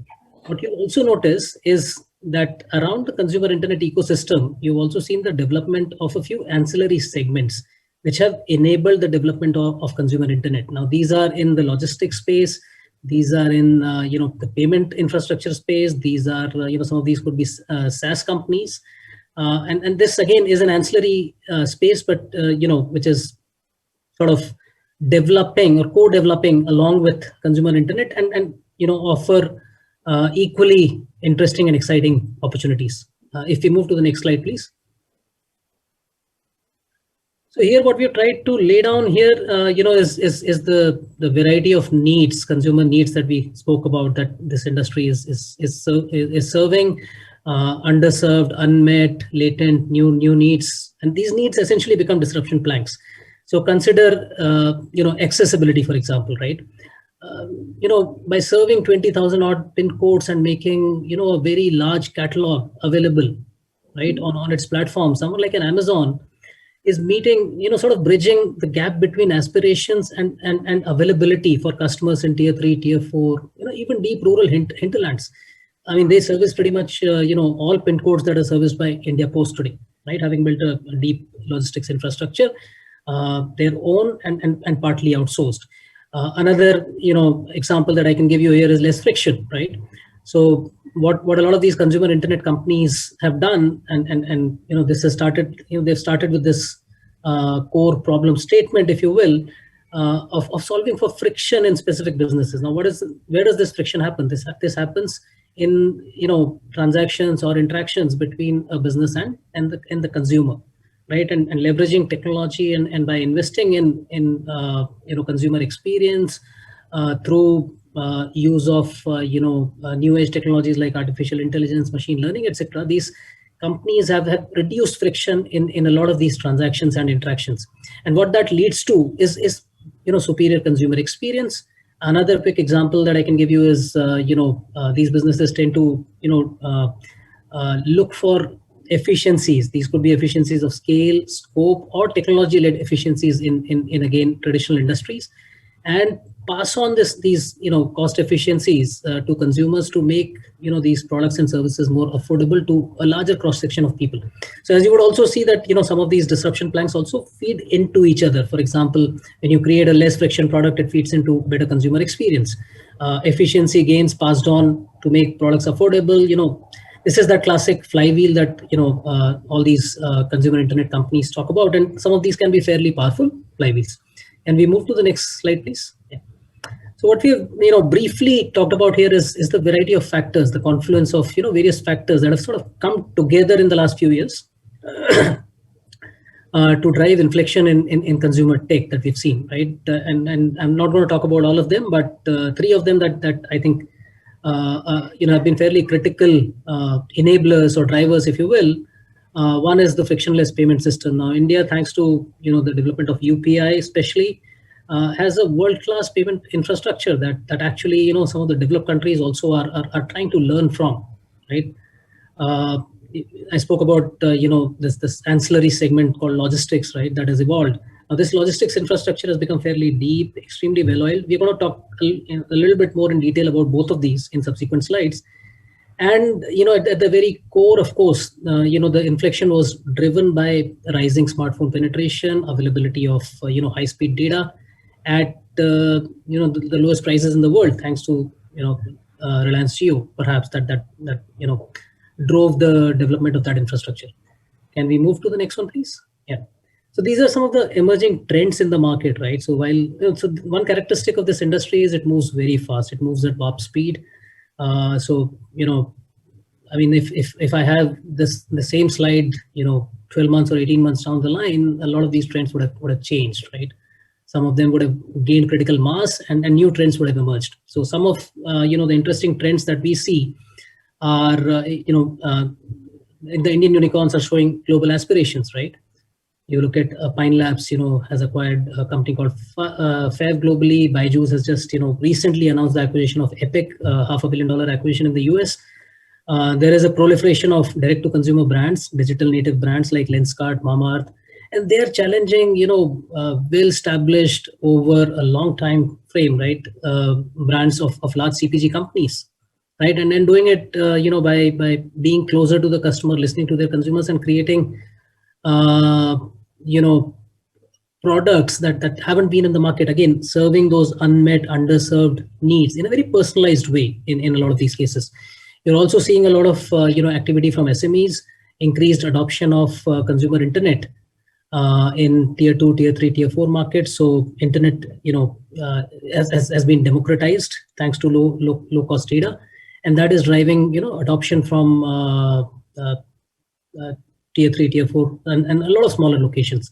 What you also notice is that around the consumer internet ecosystem, you've also seen the development of a few ancillary segments which have enabled the development of consumer internet. Now, these are in the logistics space. These are in, the payment infrastructure space. These are, some of these could be SaaS companies. And this, again, is an ancillary space, but, which is sort of developing or co-developing along with consumer internet and offer equally interesting and exciting opportunities. If we move to the next slide, please. So here, what we have tried to lay down here, is the variety of needs, consumer needs that we spoke about, that this industry is serving, underserved, unmet, latent, new needs, and these needs essentially become disruption planks. So consider, accessibility, for example, right? By serving 20,000 odd pin codes and making, a very large catalog available, right, on its platform, someone like an Amazon is meeting, sort of bridging the gap between aspirations and availability for customers in tier 3, tier 4, even deep rural hinterlands. I mean, they service pretty much, all pin codes that are serviced by India Post today, right? Having built a deep logistics infrastructure, their own and partly outsourced. Another, example that I can give you here is less friction, right? So what a lot of these consumer internet companies have done, and this has started, they've started with this core problem statement, if you will, of solving for friction in specific businesses. Now, where does this friction happen? This happens in transactions or interactions between a business and the consumer, right? And leveraging technology and by investing in consumer experience through use of new age technologies like artificial intelligence, machine learning, etc. These companies have reduced friction in a lot of these transactions and interactions, and what that leads to is superior consumer experience. Another quick example that I can give you is these businesses tend to look for efficiencies. These could be efficiencies of scale, scope, or technology-led efficiencies in again traditional industries, and pass on these cost efficiencies to consumers to make these products and services more affordable to a larger cross section of people. So as you would also see that some of these disruption planks also feed into each other. For example, when you create a less friction product, it feeds into better consumer experience. Efficiency gains passed on to make products affordable. This is that classic flywheel that all these consumer internet companies talk about, and some of these can be fairly powerful flywheels. Can we move to the next slide, please? Yeah. So what we've briefly talked about here is the variety of factors, the confluence of various factors that have sort of come together in the last few years to drive inflection in consumer tech that we've seen, right? And I'm not going to talk about all of them, but three of them that I think have been fairly critical enablers or drivers, if you will. One is the frictionless payment system. Now, India, thanks to the development of UPI, especially, has a world-class payment infrastructure that actually some of the developed countries also are trying to learn from, right? I spoke about this ancillary segment called logistics, right? That has evolved. Now, this logistics infrastructure has become fairly deep, extremely well-oiled. We're going to talk a little bit more in detail about both of these in subsequent slides. And at the very core, of course, the inflection was driven by rising smartphone penetration, availability of high-speed data at the lowest prices in the world, thanks to Reliance Jio, perhaps that drove the development of that infrastructure. Can we move to the next one, please? Yeah. So these are some of the emerging trends in the market, right? So while so one characteristic of this industry is it moves very fast. It moves at warp speed. So I mean, if I have the same slide, 12 months or 18 months down the line, a lot of these trends would have changed, right? Some of them would have gained critical mass, and new trends would have emerged. So some of the interesting trends that we see are the Indian unicorns are showing global aspirations, right? You look at Pine Labs, has acquired a company called Fav globally. Byju's has just recently announced the acquisition of Epic, $500 million acquisition in the US. There is a proliferation of direct-to-consumer brands, digital native brands like Lenskart, Mamaearth, and they're challenging, well-established over a long time frame, right? Brands of large CPG companies, right? And then doing it, by being closer to the customer, listening to their consumers, and creating, products that haven't been in the market. Again, serving those unmet, underserved needs in a very personalized way. In a lot of these cases, you're also seeing a lot of activity from SMEs, increased adoption of consumer internet in tier 2, tier 3, tier 4 markets. So internet, has been democratized thanks to low cost data, and that is driving adoption from tier 3, tier 4, and a lot of smaller locations.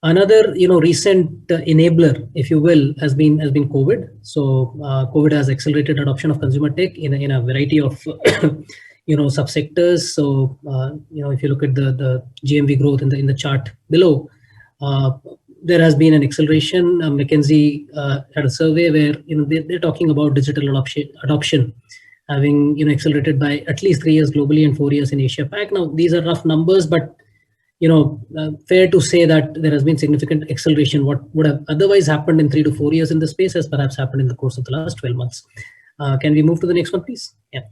Another recent enabler, if you will, has been COVID. So COVID has accelerated adoption of consumer tech in a variety of subsectors. So if you look at the GMV growth in the chart below, there has been an acceleration. McKinsey had a survey where they're talking about digital adoption having accelerated by at least 3 years globally and 4 years in Asia Pac. Now these are rough numbers, but fair to say that there has been significant acceleration. What would have otherwise happened in 3 to 4 years in the space has perhaps happened in the course of the last 12 months. Can we move to the next one, please? Yeah.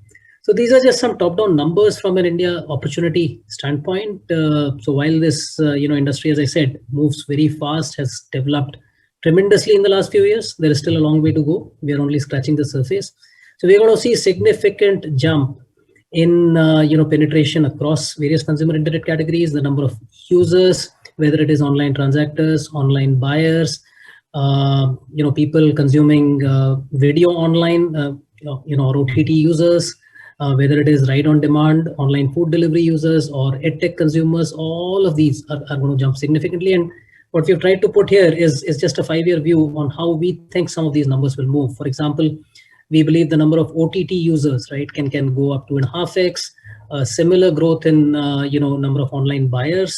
So these are just some top-down numbers from an India opportunity standpoint. So while this industry, as I said, moves very fast, has developed tremendously in the last few years, there is still a long way to go. We are only scratching the surface. So we're going to see significant jump in penetration across various consumer internet categories, the number of users, whether it is online transactors, online buyers, people consuming video online, or OTT users, whether it is ride on demand, online food delivery users, or edtech consumers. All of these are going to jump significantly. And what we've tried to put here is just a 5-year view on how we think some of these numbers will move. For example, we believe the number of OTT users, right, can go up to 2.5x. Similar growth in number of online buyers,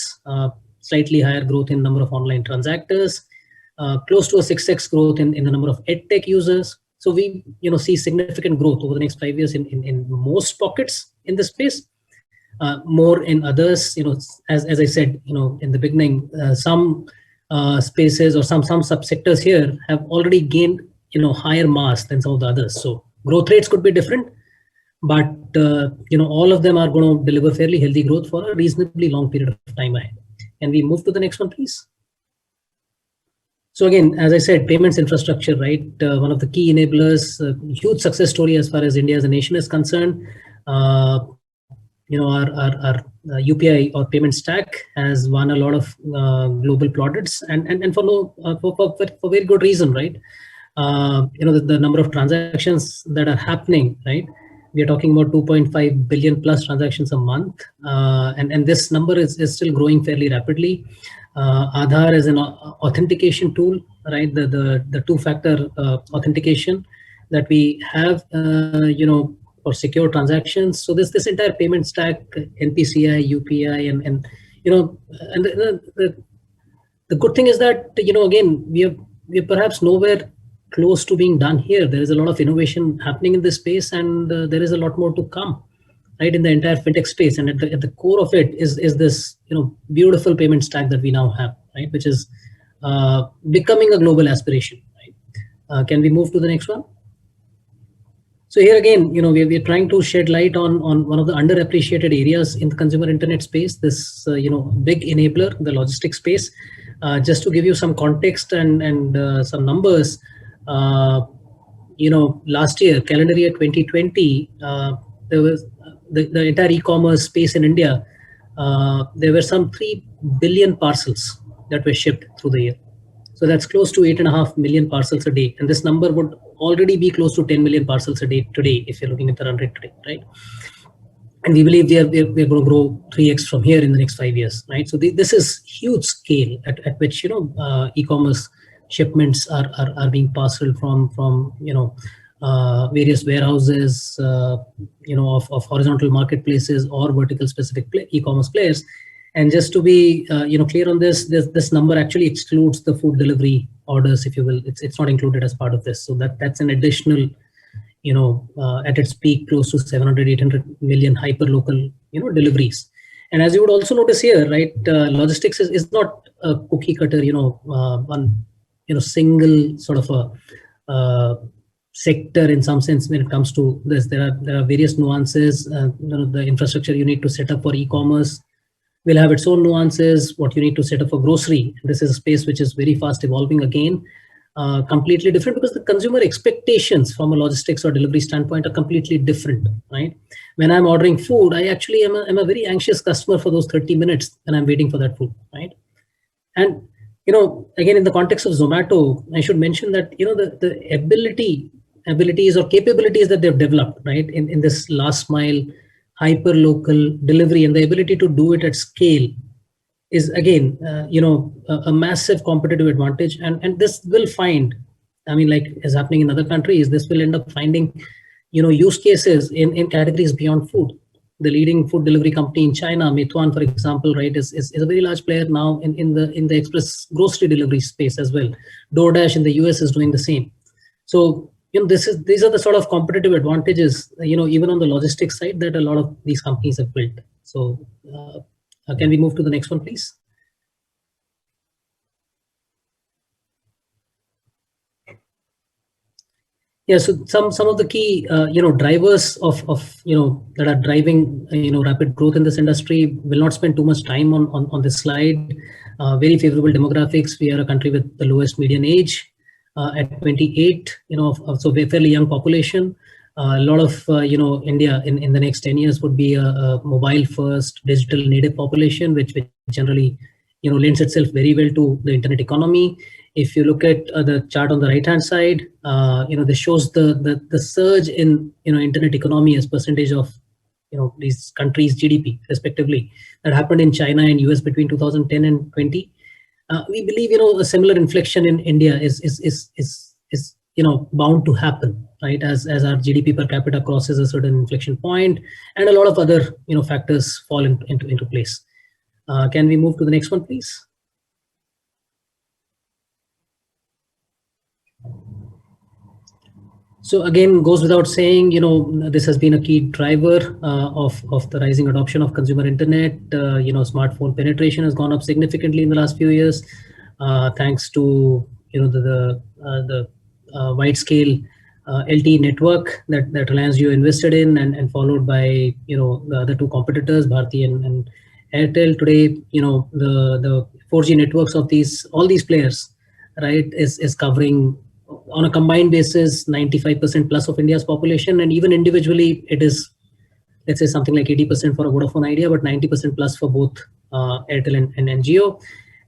slightly higher growth in number of online transactors, close to a 6x growth in the number of edtech users. So we see significant growth over the next 5 years in most pockets in the space. More in others, as I said, in the beginning, some spaces or some subsectors here have already gained higher mass than some of the others. So growth rates could be different, but all of them are going to deliver fairly healthy growth for a reasonably long period of time ahead. Can we move to the next one, please? So again, as I said, payments infrastructure, right? One of the key enablers, huge success story as far as India as a nation is concerned. Our UPI or payment stack has won a lot of global plaudits, and for very good reason, right? The number of transactions that are happening, right? We are talking about 2.5 billion plus transactions a month, and this number is still growing fairly rapidly. Aadhaar is an authentication tool, right? The two-factor authentication that we have, for secure transactions. So this entire payment stack, NPCI, UPI, and the good thing is that, again, we are perhaps nowhere close to being done here. There is a lot of innovation happening in this space, and there is a lot more to come, right, in the entire fintech space. And at the core of it is this beautiful payment stack that we now have, right, which is becoming a global aspiration, right? Can we move to the next one? So here again, we're trying to shed light on one of the underappreciated areas in the consumer internet space, this big enabler, the logistics space. Just to give you some context and some numbers, last year, calendar year 2020, there was the entire e-commerce space in India. There were some 3 billion parcels that were shipped through the year. So that's close to 8.5 million parcels a day. And this number would already be close to 10 million parcels a day today, if you're looking at the run rate today, right? And we believe we're going to grow 3x from here in the next 5 years, right? So this is huge scale at which, e-commerce shipments are being parceled from various warehouses, of horizontal marketplaces or vertical specific e-commerce players. And just to be clear on this number actually excludes the food delivery orders, if you will. It's not included as part of this. So that's an additional, at its peak, close to 700, 800 million hyper local, deliveries. And as you would also notice here, right, logistics is not a cookie cutter, one single sort of a sector in some sense when it comes to this. There are various nuances. The infrastructure you need to set up for e-commerce will have its own nuances. What you need to set up for grocery, this is a space which is very fast evolving again, completely different, because the consumer expectations from a logistics or delivery standpoint are completely different, right? When I'm ordering food, I actually am a very anxious customer for those 30 minutes when I'm waiting for that food, right? And again, in the context of Zomato, I should mention that the abilities or capabilities that they've developed, right, in this last mile hyper local delivery, and the ability to do it at scale is again a massive competitive advantage. And this will find, like is happening in other countries, this will end up finding use cases in categories beyond food. The leading food delivery company in China, Meituan, for example, right, is a very large player now in the express grocery delivery space as well. DoorDash in the US is doing the same. So these are the sort of competitive advantages, even on the logistics side, that a lot of these companies have built. So can we move to the next one, please? Yeah, so some of the key drivers of that are driving rapid growth in this industry. Will not spend too much time on this slide. Very favorable demographics. We are a country with the lowest median age at 28. So a fairly young population. A lot of India in the next 10 years would be a mobile first digital native population, which generally lends itself very well to the internet economy. If you look at the chart on the right hand side, this shows the surge in internet economy as percentage of these countries' GDP respectively that happened in China and US between 2010 and 20. We believe a similar inflection in India is bound to happen, right, as our GDP per capita crosses a certain inflection point, and a lot of other factors fall into place. Can we move to the next one, please? So again, goes without saying, this has been a key driver of the rising adoption of consumer internet. Smartphone penetration has gone up significantly in the last few years, thanks to the wide scale LTE network that Reliance Jio invested in, and followed by the other two competitors, Bharti and Airtel. Today, the 4G networks of all these players, right, is covering on a combined basis 95% plus of India's population, and even individually there let's say something like 80% for a Vodafone Idea, but 90% plus for both Airtel and Jio.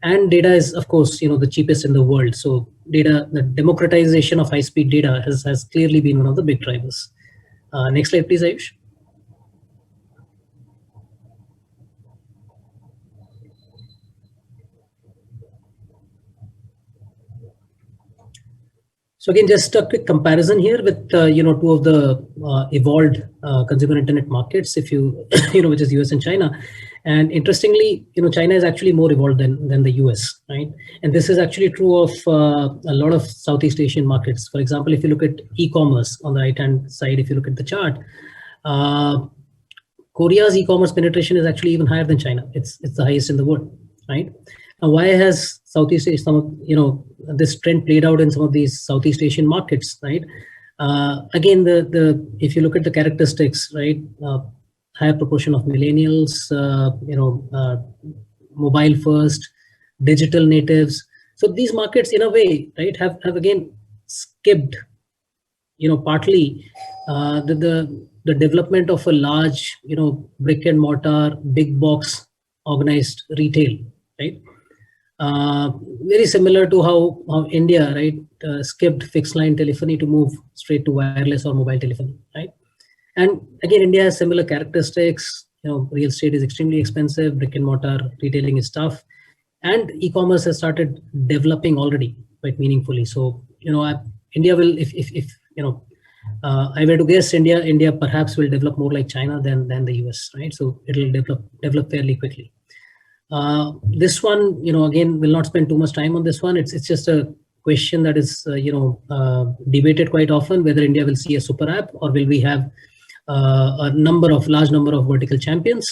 And data is, of course, the cheapest in the world. So data, the democratization of high-speed data has clearly been one of the big drivers. Next slide, please, Ayush. So again, just a quick comparison here with two of the evolved consumer internet markets, if you which is US and China. And interestingly, China is actually more evolved than the US, right? And this is actually true of a lot of Southeast Asian markets. For example, if you look at e-commerce on the right-hand side, if you look at the chart, Korea's e-commerce penetration is actually even higher than China. It's the highest in the world, right? Now, why has Southeast Asia, this trend played out in some of these Southeast Asian markets, right? Again, if you look at the characteristics, right, higher proportion of millennials, mobile first, digital natives. So these markets, in a way, right, have again skipped, partly the development of a large, brick and mortar, big box organized retail, right? Very similar to how India, right, skipped fixed line telephony to move straight to wireless or mobile telephony, right? And again, India has similar characteristics. Real estate is extremely expensive, brick and mortar retailing is tough, and e-commerce has started developing already quite meaningfully. So, India will, if I were to guess, India perhaps will develop more like China than the US, right? So it'll develop fairly quickly. This one, again, will not spend too much time on this one. It's just a question that is, debated quite often, whether India will see a super app or will we have a large number of vertical champions.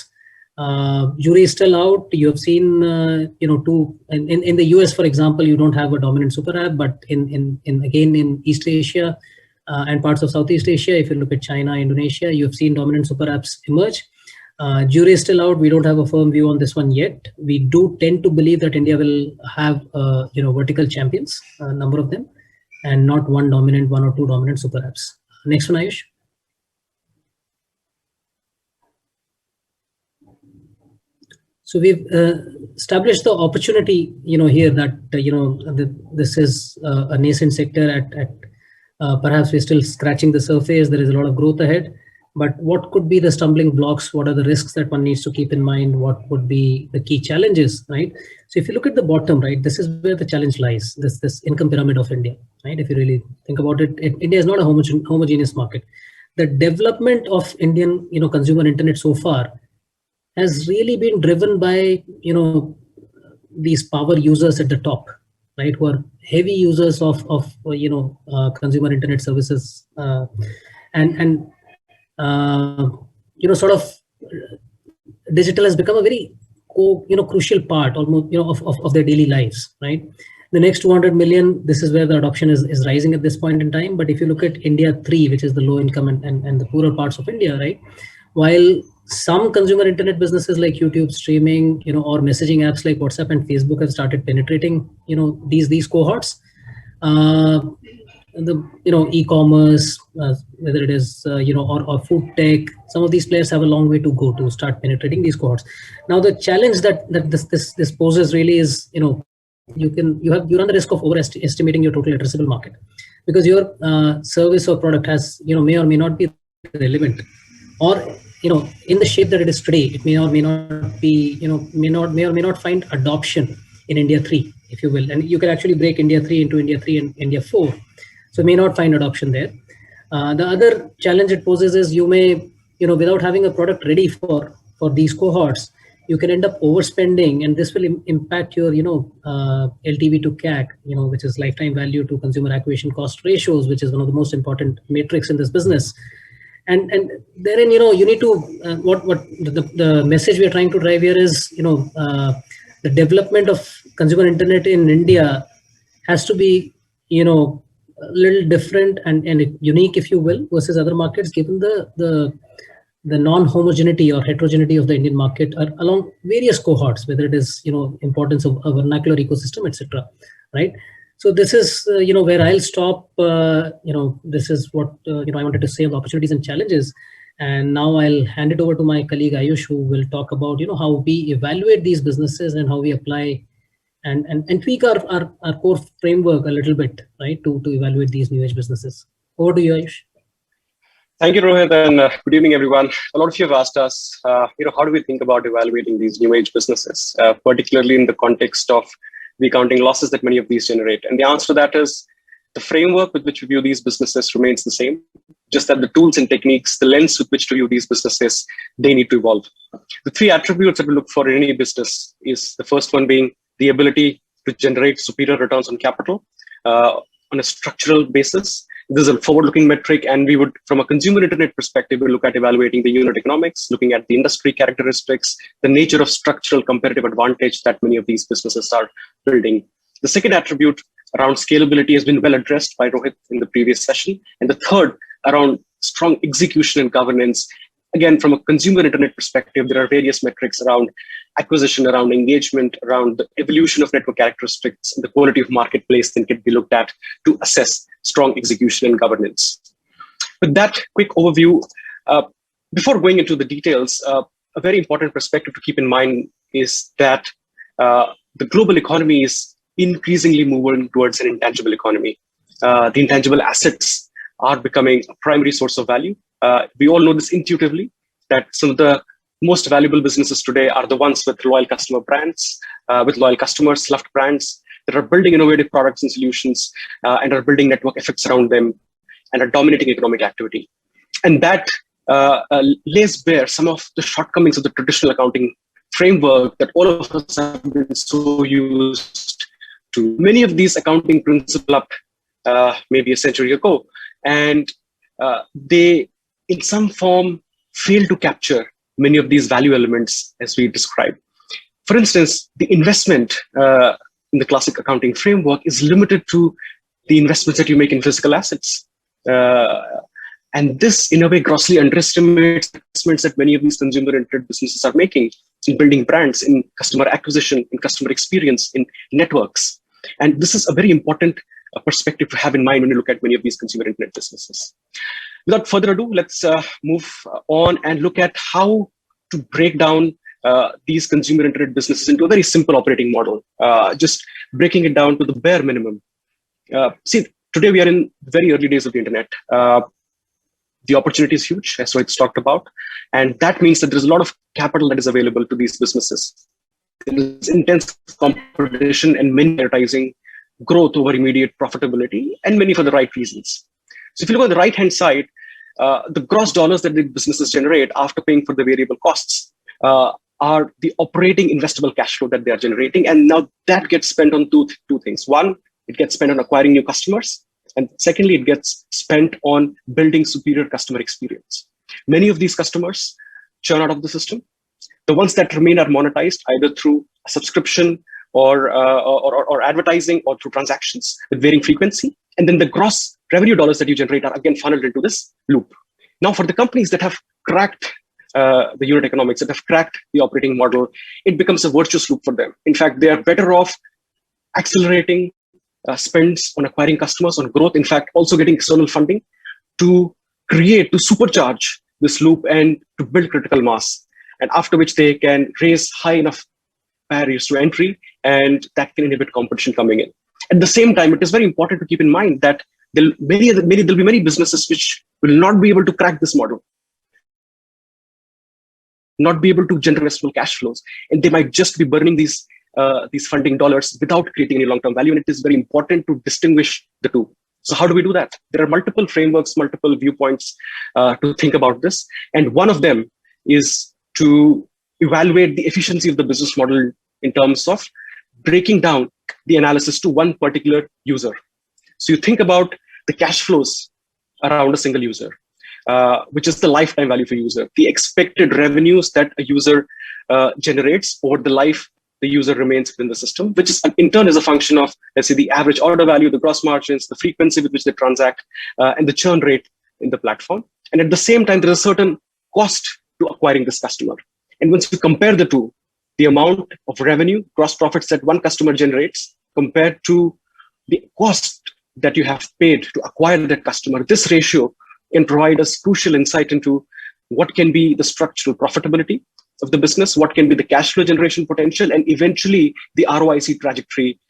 Jury is still out. You have seen, in the US, for example, you don't have a dominant super app, but in East Asia and parts of Southeast Asia, if you look at China, Indonesia, you have seen dominant super apps emerge. Jury is still out. We don't have a firm view on this one yet. We do tend to believe that India will have, vertical champions, a number of them, and not one or two dominant super apps. Next one, Ayush. So we've established the opportunity, here that, this is a nascent sector at perhaps we're still scratching the surface. There is a lot of growth ahead. But what could be the stumbling blocks? What are the risks that one needs to keep in mind? What would be the key challenges, right? So if you look at the bottom, right, this is where the challenge lies, this income pyramid of India, right? If you really think about it, India is not a homogeneous market. The development of Indian, consumer internet so far has really been driven by, these power users at the top, right, who are heavy users of consumer internet services, sort of digital has become a very crucial part almost of their daily lives, right? The next 200 million, this is where the adoption is rising at this point in time. But if you look at India 3, which is the low income and the poorer parts of India, right? While some consumer internet businesses like YouTube streaming, or messaging apps like WhatsApp and Facebook have started penetrating, these cohorts, e-commerce, whether it is, or food tech, some of these players have a long way to go to start penetrating these cohorts. Now, the challenge that this poses really is, you run the risk of overestimating your total addressable market, because your service or product has, may or may not be relevant, or in the shape that it is today, it may or may not be, may or may not find adoption in India 3, if you will. And you can actually break India 3 into India 3 and India 4. So may not find adoption there. The other challenge it poses is you may, without having a product ready for these cohorts, you can end up overspending, and this will impact your, LTV to CAC, which is lifetime value to consumer acquisition cost ratios, which is one of the most important metrics in this business. And therein, you need to, what the message we are trying to drive here is, the development of consumer internet in India has to be, a little different and unique, if you will, versus other markets, given the non-homogeneity or heterogeneity of the Indian market along various cohorts, whether it is, importance of a vernacular ecosystem, etc. Right? So this is, where I'll stop. This is what I wanted to say on the opportunities and challenges. And now I'll hand it over to my colleague Ayush, who will talk about how we evaluate these businesses and how we apply and tweak our core framework a little bit, right, to evaluate these new age businesses. Over to you, Ayush. Thank you, Rohit, and good evening, everyone. A lot of you have asked us, how do we think about evaluating these new age businesses, particularly in the context of the accounting losses that many of these generate? And the answer to that is the framework with which we view these businesses remains the same, just that the tools and techniques, the lens with which to view these businesses, they need to evolve. The three attributes that we look for in any business is the first one being the ability to generate superior returns on capital on a structural basis. This is a forward-looking metric, and we would, from a consumer internet perspective, we look at evaluating the unit economics, looking at the industry characteristics, the nature of structural competitive advantage that many of these businesses are building. The second attribute around scalability has been well addressed by Rohit in the previous session. And the third, around strong execution and governance. Again, from a consumer internet perspective, there are various metrics around acquisition, around engagement, around the evolution of network characteristics, and the quality of marketplace that can be looked at to assess strong execution and governance. With that quick overview, before going into the details, a very important perspective to keep in mind is that the global economy is increasingly moving towards an intangible economy. The intangible assets are becoming a primary source of value. We all know this intuitively, that some of the most valuable businesses today are the ones with loyal customer brands, with loyal customers, loved brands that are building innovative products and solutions and are building network effects around them and are dominating economic activity. And that lays bare some of the shortcomings of the traditional accounting framework that all of us have been so used to. Many of these accounting principles up maybe a century ago, and they in some form fail to capture many of these value elements as we described. For instance, the investment in the classic accounting framework is limited to the investments that you make in physical assets. And this, in a way, grossly underestimates the investments that many of these consumer-oriented businesses are making in building brands, in customer acquisition, in customer experience, in networks. And this is a very important perspective to have in mind when you look at many of these consumer internet businesses. Without further ado, let's move on and look at how to break down these consumer internet businesses into a very simple operating model, just breaking it down to the bare minimum. See, today we are in very early days of the internet. The opportunity is huge, as it's talked about. And that means that there's a lot of capital that is available to these businesses. There is intense competition and many prioritizing growth over immediate profitability, and many for the right reasons. So if you look on the right-hand side, the gross dollars that the businesses generate after paying for the variable costs are the operating investable cash flow that they are generating. And now that gets spent on two things. One, it gets spent on acquiring new customers. And secondly, it gets spent on building superior customer experience. Many of these customers churn out of the system. The ones that remain are monetized either through a subscription or advertising or through transactions with varying frequency. And then the gross revenue dollars that you generate are again funneled into this loop. Now, for the companies that have cracked the unit economics, that have cracked the operating model, it becomes a virtuous loop for them. In fact, they are better off accelerating spends on acquiring customers, on growth, in fact, also getting external funding to supercharge this loop and to build critical mass. And after which they can raise high enough barriers to entry, and that can inhibit competition coming in. At the same time, it is very important to keep in mind that there'll be many businesses which will not be able to crack this model, not be able to generate investable cash flows, and they might just be burning these funding dollars without creating any long-term value. And it is very important to distinguish the two. So how do we do that? There are multiple frameworks, multiple viewpoints to think about this. And one of them is to evaluate the efficiency of the business model in terms of breaking down the analysis to one particular user. So you think about the cash flows around a single user, which is the lifetime value for user, the expected revenues that a user generates over the life the user remains within the system, which is in turn is a function of, let's say, the average order value, the gross margins, the frequency with which they transact, and the churn rate in the platform. And at the same time, there is a certain cost to acquiring this customer. And once you compare the two, the amount of revenue, gross profits that one customer generates compared to the cost that you have paid to acquire that customer, this ratio can provide us crucial insight into what can be the structural profitability of the business, what can be the cash flow generation potential, and eventually the ROIC trajectory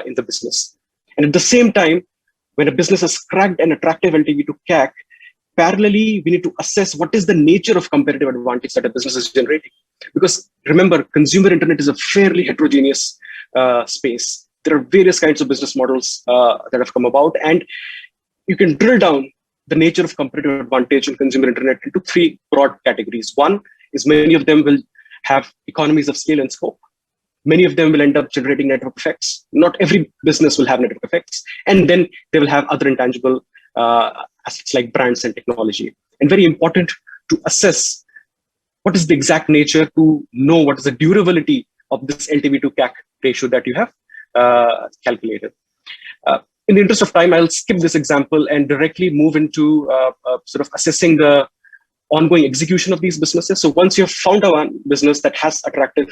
in the business. And at the same time, when a business has cracked an attractive LTV to CAC, parallelly, we need to assess what is the nature of competitive advantage that a business is generating. Because remember, consumer internet is a fairly heterogeneous space. There are various kinds of business models that have come about, and you can drill down the nature of competitive advantage in consumer internet into three broad categories. One is many of them will have economies of scale and scope. Many of them will end up generating network effects. Not every business will have network effects. And then they will have other intangible assets like brands and technology. And very important to assess what is the exact nature to know what is the durability of this LTV to CAC ratio that you have calculated. In the interest of time, I'll skip this example and directly move into sort of assessing the ongoing execution of these businesses. So once you've found a one business that has attractive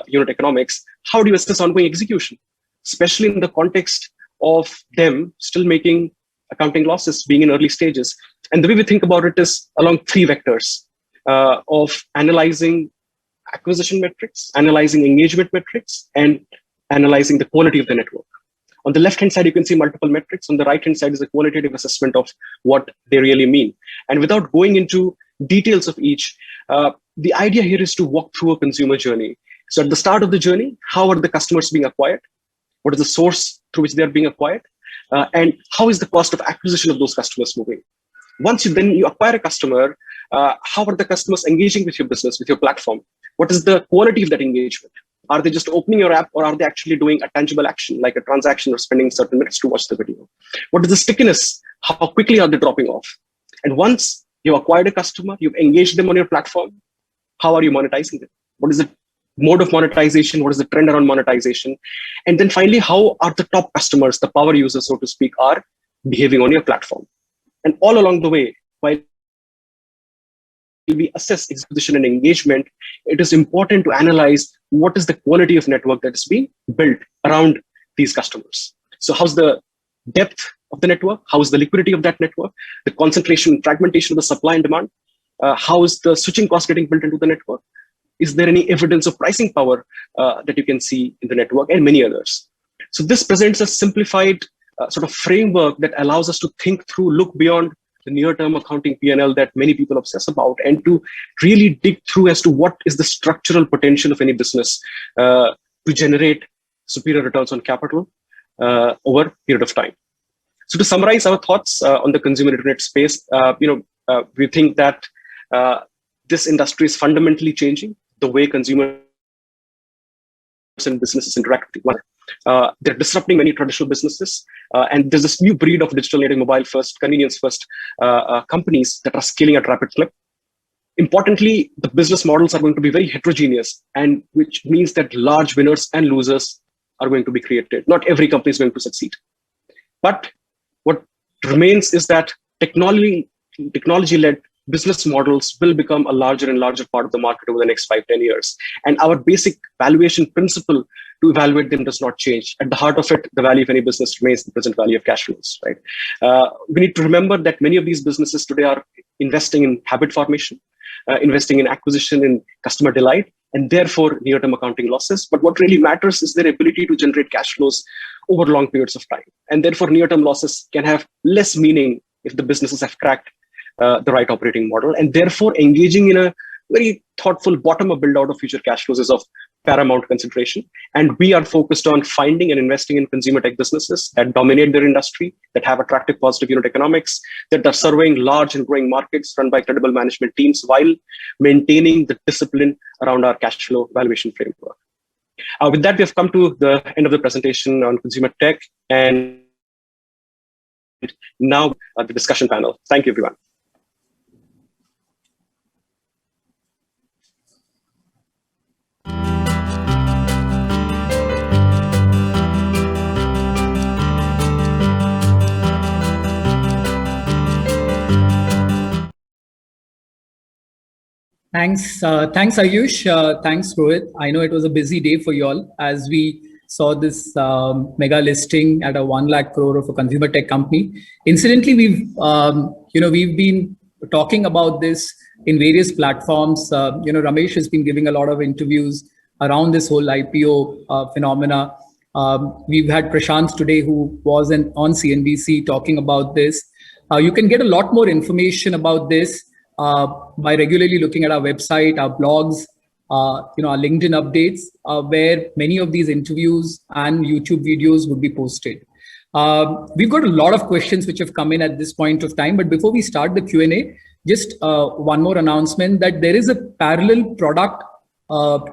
unit economics, how do you assess ongoing execution, especially in the context of them still making accounting losses, being in early stages? And the way we think about it is along three vectors of analyzing acquisition metrics, analyzing engagement metrics, and analyzing the quality of the network. On the left-hand side, you can see multiple metrics. On the right-hand side is a qualitative assessment of what they really mean. And without going into details of each, the idea here is to walk through a consumer journey. So at the start of the journey, how are the customers being acquired? What is the source through which they're being acquired? And how is the cost of acquisition of those customers moving? Once you acquire a customer, how are the customers engaging with your business, with your platform? What is the quality of that engagement? Are they just opening your app, or are they actually doing a tangible action like a transaction or spending certain minutes to watch the video? What is the stickiness? How quickly are they dropping off? And once you acquired a customer, you've engaged them on your platform, how are you monetizing them? What is the mode of monetization? What is the trend around monetization? And then finally, how are the top customers, the power users, so to speak, are behaving on your platform? And all along the way, while we assess execution and engagement, it is important to analyze what is the quality of network that is being built around these customers. So how's the depth of the network? How is the liquidity of that network? The concentration and fragmentation of the supply and demand? How is the switching cost getting built into the network? Is there any evidence of pricing power that you can see in the network, and many others? So this presents a simplified sort of framework that allows us to think through, look beyond the near-term accounting P&L that many people obsess about, and to really dig through as to what is the structural potential of any business to generate superior returns on capital over a period of time. So to summarize our thoughts on the consumer internet space, we think that this industry is fundamentally changing the way consumers and businesses interact with one another. They're disrupting many traditional businesses, and there's this new breed of digital native, mobile first, convenience first companies that are scaling at rapid clip. Importantly, the business models are going to be very heterogeneous, and which means that large winners and losers are going to be created. Not every company is going to succeed. But what remains is that technology-led business models will become a larger and larger part of the market over the next 5-10 years. And our basic valuation principle to evaluate them does not change. At the heart of it, the value of any business remains the present value of cash flows, right? We need to remember that many of these businesses today are investing in habit formation, investing in acquisition and customer delight, and therefore near-term accounting losses. But what really matters is their ability to generate cash flows over long periods of time. And therefore near-term losses can have less meaning if the businesses have cracked the right operating model. And therefore engaging in a very thoughtful bottom-up build-out of future cash flows is of paramount consideration. And we are focused on finding and investing in consumer tech businesses that dominate their industry, that have attractive positive unit economics, that are serving large and growing markets run by credible management teams while maintaining the discipline around our cash flow valuation framework. With that, we have come to the end of the presentation on consumer tech, and now the discussion panel. Thank you, everyone. Thanks, Ayush. Thanks, Rohit. I know it was a busy day for you all as we saw this mega listing at a 1 lakh crore of a consumer tech company. Incidentally, we've been talking about this in various platforms. Ramesh has been giving a lot of interviews around this whole IPO phenomena. We've had Prashant today, who was on CNBC talking about this. You can get a lot more information about this by regularly looking at our website, our blogs, our LinkedIn updates, where many of these interviews and YouTube videos would be posted. We've got a lot of questions which have come in at this point of time, but before we start the Q&A, just one more announcement that there is a parallel product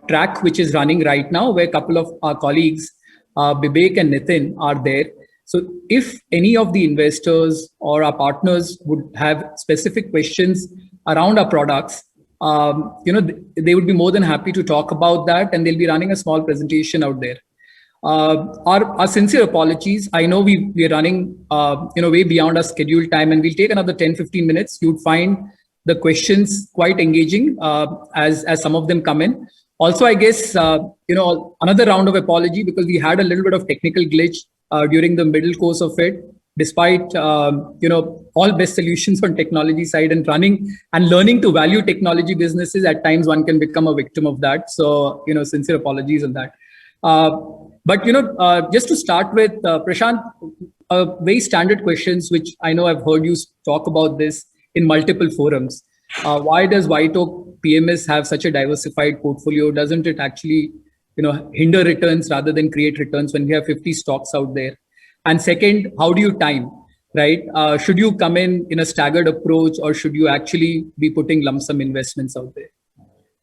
track which is running right now, where a couple of our colleagues, Vivek and Nitin, are there. So if any of the investors or our partners would have specific questions around our products, they would be more than happy to talk about that, and they'll be running a small presentation out there. Our sincere apologies. I know we are running way beyond our scheduled time, and we'll take another 10-15 minutes. You'd find the questions quite engaging as some of them come in. Also, I guess another round of apology, because we had a little bit of technical glitch during the middle course of it. Despite all best solutions on technology side and running and learning to value technology businesses, at times one can become a victim of that. So sincere apologies on that. But just to start with, Prashant, very standard questions which I know I've heard you talk about this in multiple forums. Why does White Oak PMS have such a diversified portfolio? Doesn't it actually hinder returns rather than create returns when we have 50 stocks out there? And second, how do you time, right? Should you come in a staggered approach, or should you actually be putting lump sum investments out there?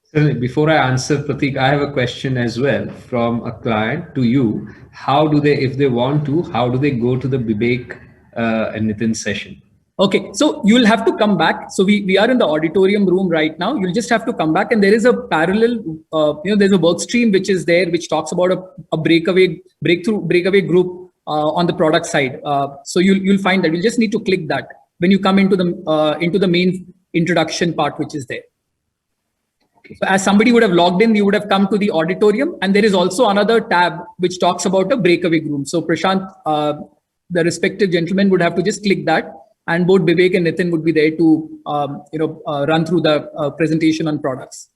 So before I answer, Prateek, I have a question as well from a client to you. How do they, if they want to, how do they go to the Vivek and Nitin session? Okay, so you'll have to come back. So we are in the auditorium room right now. You'll just have to come back, and there is a parallel, there's a work stream which is there, which talks about a breakaway group on the product side. So you'll find that. You'll just need to click that when you come into the main introduction part, which is there. Okay. So as somebody would have logged in, you would have come to the auditorium, and there is also another tab which talks about a breakaway group. So Prashant, the respective gentleman would have to just click that, and both Vivek and Nitin would be there to run through the presentation on products.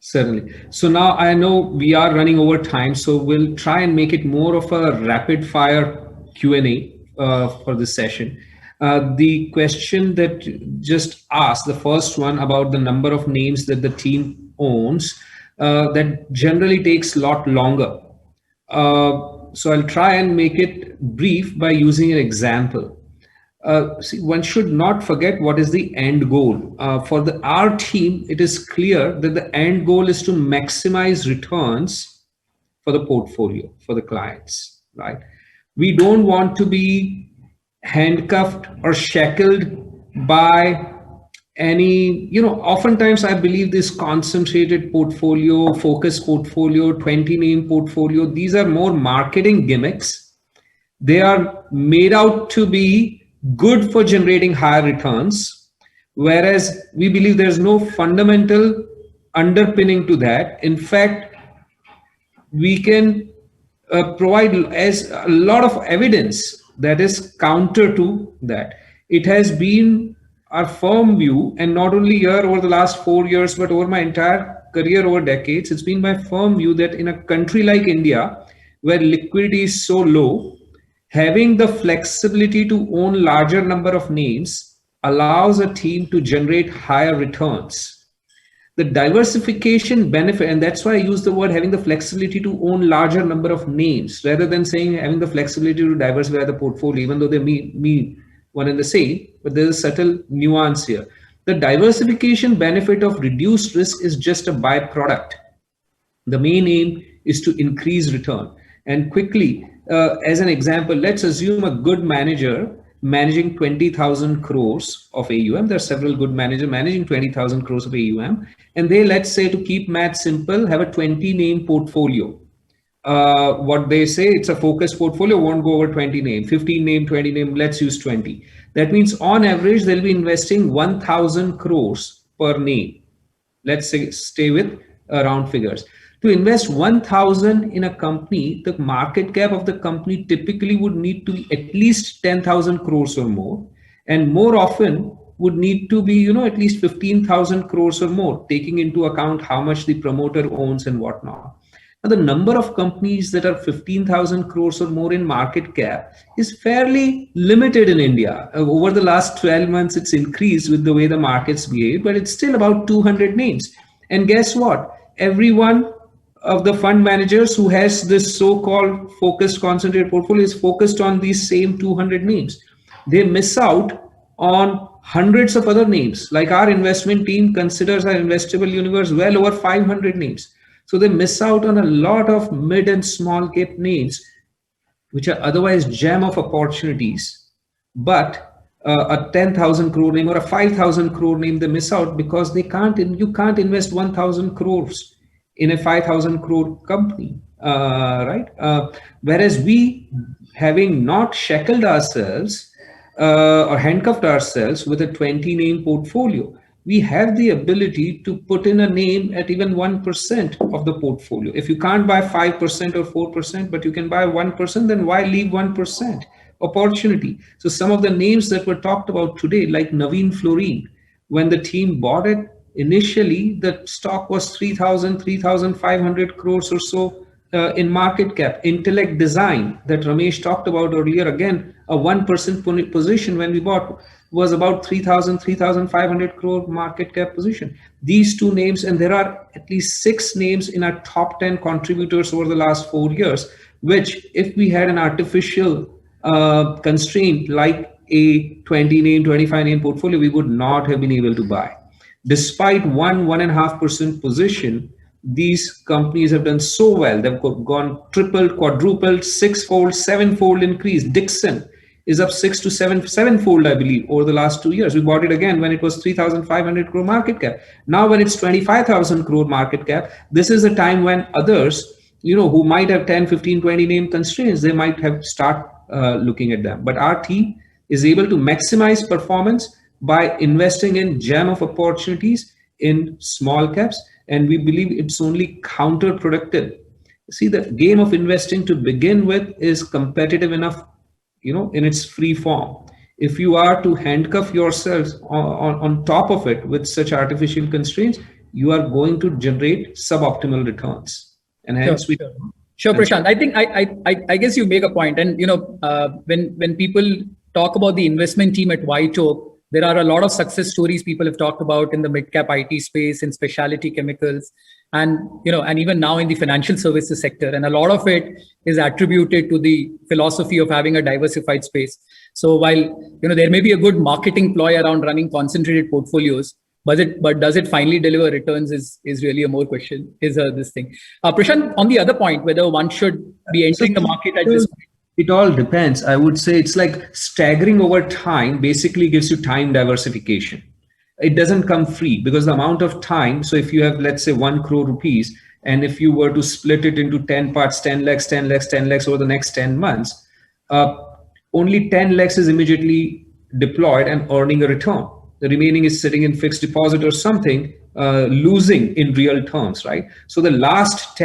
Certainly. So now I know we are running over time, so we'll try and make it more of a rapid fire Q&A for this session. The question that just asked, the first one about the number of names that the team owns, that generally takes a lot longer. So I'll try and make it brief by using an example. See, one should not forget what is the end goal. For our team, it is clear that the end goal is to maximize returns for the portfolio, for the clients, right? We don't want to be handcuffed or shackled by any, oftentimes I believe this concentrated portfolio, focused portfolio, 20 name portfolio, these are more marketing gimmicks. They are made out to be good for generating higher returns, whereas we believe there's no fundamental underpinning to that. In fact, we can provide as a lot of evidence that is counter to that. It has been our firm view, and not only here over the last 4 years, but over my entire career over decades, it's been my firm view that in a country like India, where liquidity is so low, having the flexibility to own larger number of names allows a team to generate higher returns. The diversification benefit, and that's why I use the word having the flexibility to own larger number of names, rather than saying having the flexibility to diversify the portfolio, even though they mean one and the same, but there's a subtle nuance here. The diversification benefit of reduced risk is just a byproduct. The main aim is to increase return. And quickly, as an example, let's assume a good manager managing 20,000 crores of AUM. There are several good managers managing 20,000 crores of AUM. And they, let's say, to keep math simple, have a 20 name portfolio. What they say, it's a focused portfolio, won't go over 20 name, 15 name, 20 name, let's use 20. That means on average, they'll be investing 1,000 crores per name. Let's say, stay with round figures. To invest 1,000 in a company, the market cap of the company typically would need to be at least 10,000 crores or more. And more often, would need to be, at least 15,000 crores or more, taking into account how much the promoter owns and whatnot. Now, the number of companies that are 15,000 crores or more in market cap is fairly limited in India. Over the last 12 months, it's increased with the way the markets behave, but it's still about 200 names. And guess what? Every one of the fund managers who has this so-called focused concentrated portfolio is focused on these same 200 names. They miss out on hundreds of other names. Like our investment team considers our investable universe well over 500 names. So they miss out on a lot of mid and small cap names, which are otherwise gem of opportunities. But a 10,000 crore name or a 5,000 crore name, they miss out because you can't invest 1,000 crores in a 5,000 crore company, right? Whereas we, having not shackled ourselves or handcuffed ourselves with a 20 name portfolio, we have the ability to put in a name at even 1% of the portfolio. If you can't buy 5% or 4%, but you can buy 1%, then why leave 1% opportunity? So some of the names that were talked about today, like Navin Fluorine, when the team bought it, initially the stock was 3,500 crores or so in market cap. Intellect Design that Ramesh talked about earlier, again, a 1% position when we bought was about 3,500 crore market cap position. These two names, and there are at least 6 names in our top 10 contributors over the last 4 years, which if we had an artificial constraint like a 20 name, 25 name portfolio, we would not have been able to buy. Despite 1.5% position, these companies have done so well. They've gone tripled, quadrupled, 6-fold, 7-fold increase. Dixon is up 6 to 7-fold, I believe, over the last 2 years. We bought it again when it was 3,500 crore market cap. Now, when it's 25,000 crore market cap, this is a time when others, who might have 10, 15, 20 name constraints, they might have start looking at them. But our team is able to maximize performance by investing in gem of opportunities in small caps. And we believe it's only counterproductive. See, the game of investing to begin with is competitive enough, in its free form. If you are to handcuff yourselves on top of it with such artificial constraints, you are going to generate suboptimal returns. And hence Sure, Prashant. I think I guess you make a point. And when people talk about the investment team at White Oak, there are a lot of success stories people have talked about in the mid-cap IT space, in specialty chemicals, and even now in the financial services sector. And a lot of it is attributed to the philosophy of having a diversified space. So while there may be a good marketing ploy around running concentrated portfolios, but does it finally deliver returns is really a more question. Is this thing, Prashant? On the other point, whether one should be entering the market at this point. It all depends. I would say it's like staggering over time basically gives you time diversification. It doesn't come free because the amount of time. So if you have, let's say, 1 crore rupees, and if you were to split it into 10 parts, 10 lakhs, 10 lakhs, 10 lakhs over the next 10 months, only 10 lakhs is immediately deployed and earning a return. The remaining is sitting in fixed deposit or something, losing in real terms, right? So the last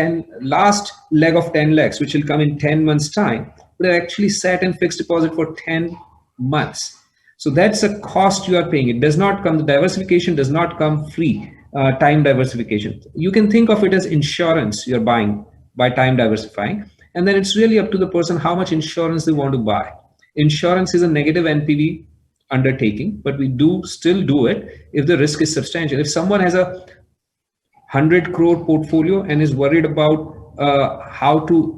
leg of 10 lakhs, which will come in 10 months time, would have actually sat in fixed deposit for 10 months. So that's a cost you are paying. It does not come, the diversification does not come free, time diversification. You can think of it as insurance you're buying by time diversifying. And then it's really up to the person how much insurance they want to buy. Insurance is a negative NPV undertaking, but we still do it if the risk is substantial. If someone has a 100 crore portfolio and is worried about how to,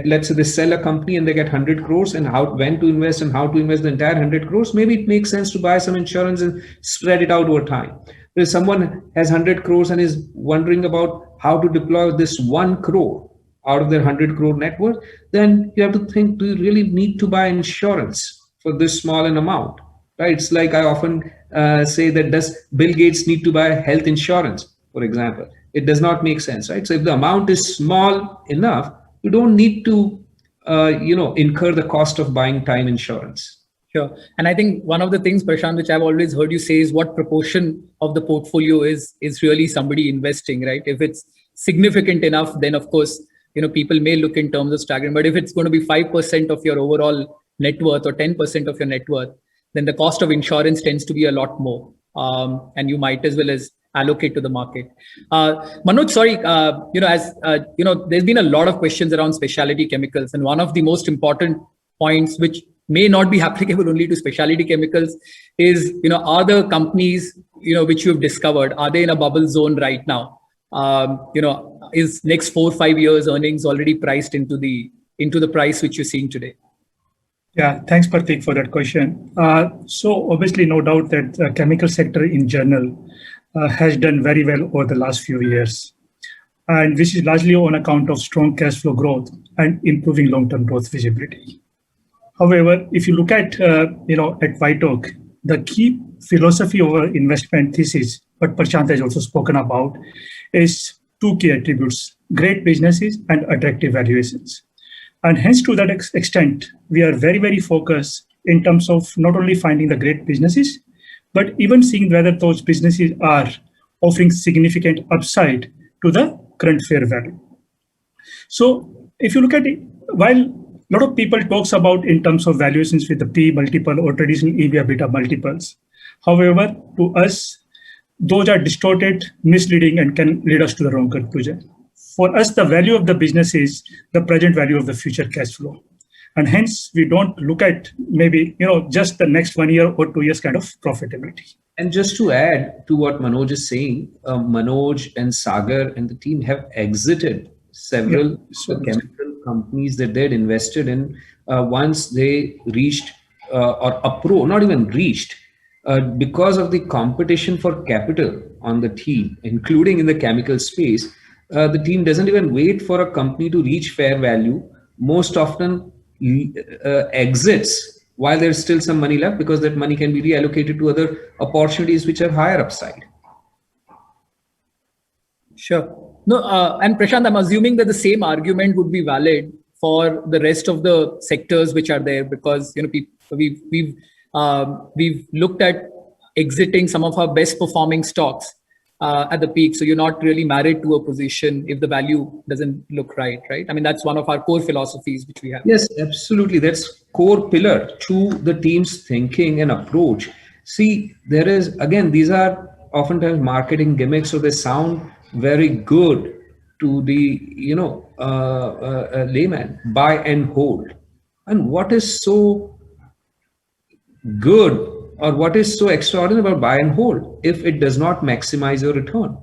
let's say they sell a company and they get 100 crores and when to invest and how to invest the entire 100 crores, maybe it makes sense to buy some insurance and spread it out over time. But if someone has 100 crores and is wondering about how to deploy this 1 crore out of their 100 crore net worth, then you have to think, do you really need to buy insurance for this small an amount? Right? It's like I often say that does Bill Gates need to buy health insurance, for example? It does not make sense, right? So if the amount is small enough, you don't need to, incur the cost of buying time insurance. Sure. And I think one of the things, Prashant, which I've always heard you say is what proportion of the portfolio is really somebody investing, right? If it's significant enough, then of course, people may look in terms of staggering. But if it's going to be 5% of your overall net worth or 10% of your net worth, then the cost of insurance tends to be a lot more. And you might as well as allocate to the market. Manoj, sorry, there's been a lot of questions around specialty chemicals, and one of the most important points, which may not be applicable only to specialty chemicals, is, are the companies, which you've discovered, are they in a bubble zone right now? Is next 4 or 5 years earnings already priced into the price which you're seeing today? Yeah, thanks, Pratik, for that question. So obviously, no doubt that the chemical sector in general has done very well over the last few years, and this is largely on account of strong cash flow growth and improving long-term growth visibility. However, if you look at at White Oak, the key philosophy of our investment thesis, what Prashant has also spoken about, is 2 key attributes: great businesses and attractive valuations. And hence, to that extent, we are very, very focused in terms of not only finding the great businesses, but even seeing whether those businesses are offering significant upside to the current fair value. So if you look at it, while a lot of people talks about in terms of valuations with the P multiple or traditional EV/EBITDA multiples, however, to us, those are distorted, misleading, and can lead us to the wrong conclusion. For us, the value of the business is the present value of the future cash flow. And hence, we don't look at maybe, just the next 1 year or 2 years kind of profitability. And just to add to what Manoj is saying, Manoj and Sagar and the team have exited several chemical companies that they had invested in once they reached because of the competition for capital on the team, including in the chemical space. The team doesn't even wait for a company to reach fair value. Most often exits while there's still some money left, because that money can be reallocated to other opportunities which have higher upside. Sure. No, and Prashant, I'm assuming that the same argument would be valid for the rest of the sectors which are there, because we've looked at exiting some of our best performing stocks at the peak. So you're not really married to a position if the value doesn't look right? I mean, that's one of our core philosophies which we have. Yes, absolutely. That's core pillar to the team's thinking and approach. See, there is, again, these are oftentimes marketing gimmicks, so they sound very good to the layman: buy and hold. And what is so good or what is so extraordinary about buy and hold if it does not maximize your return?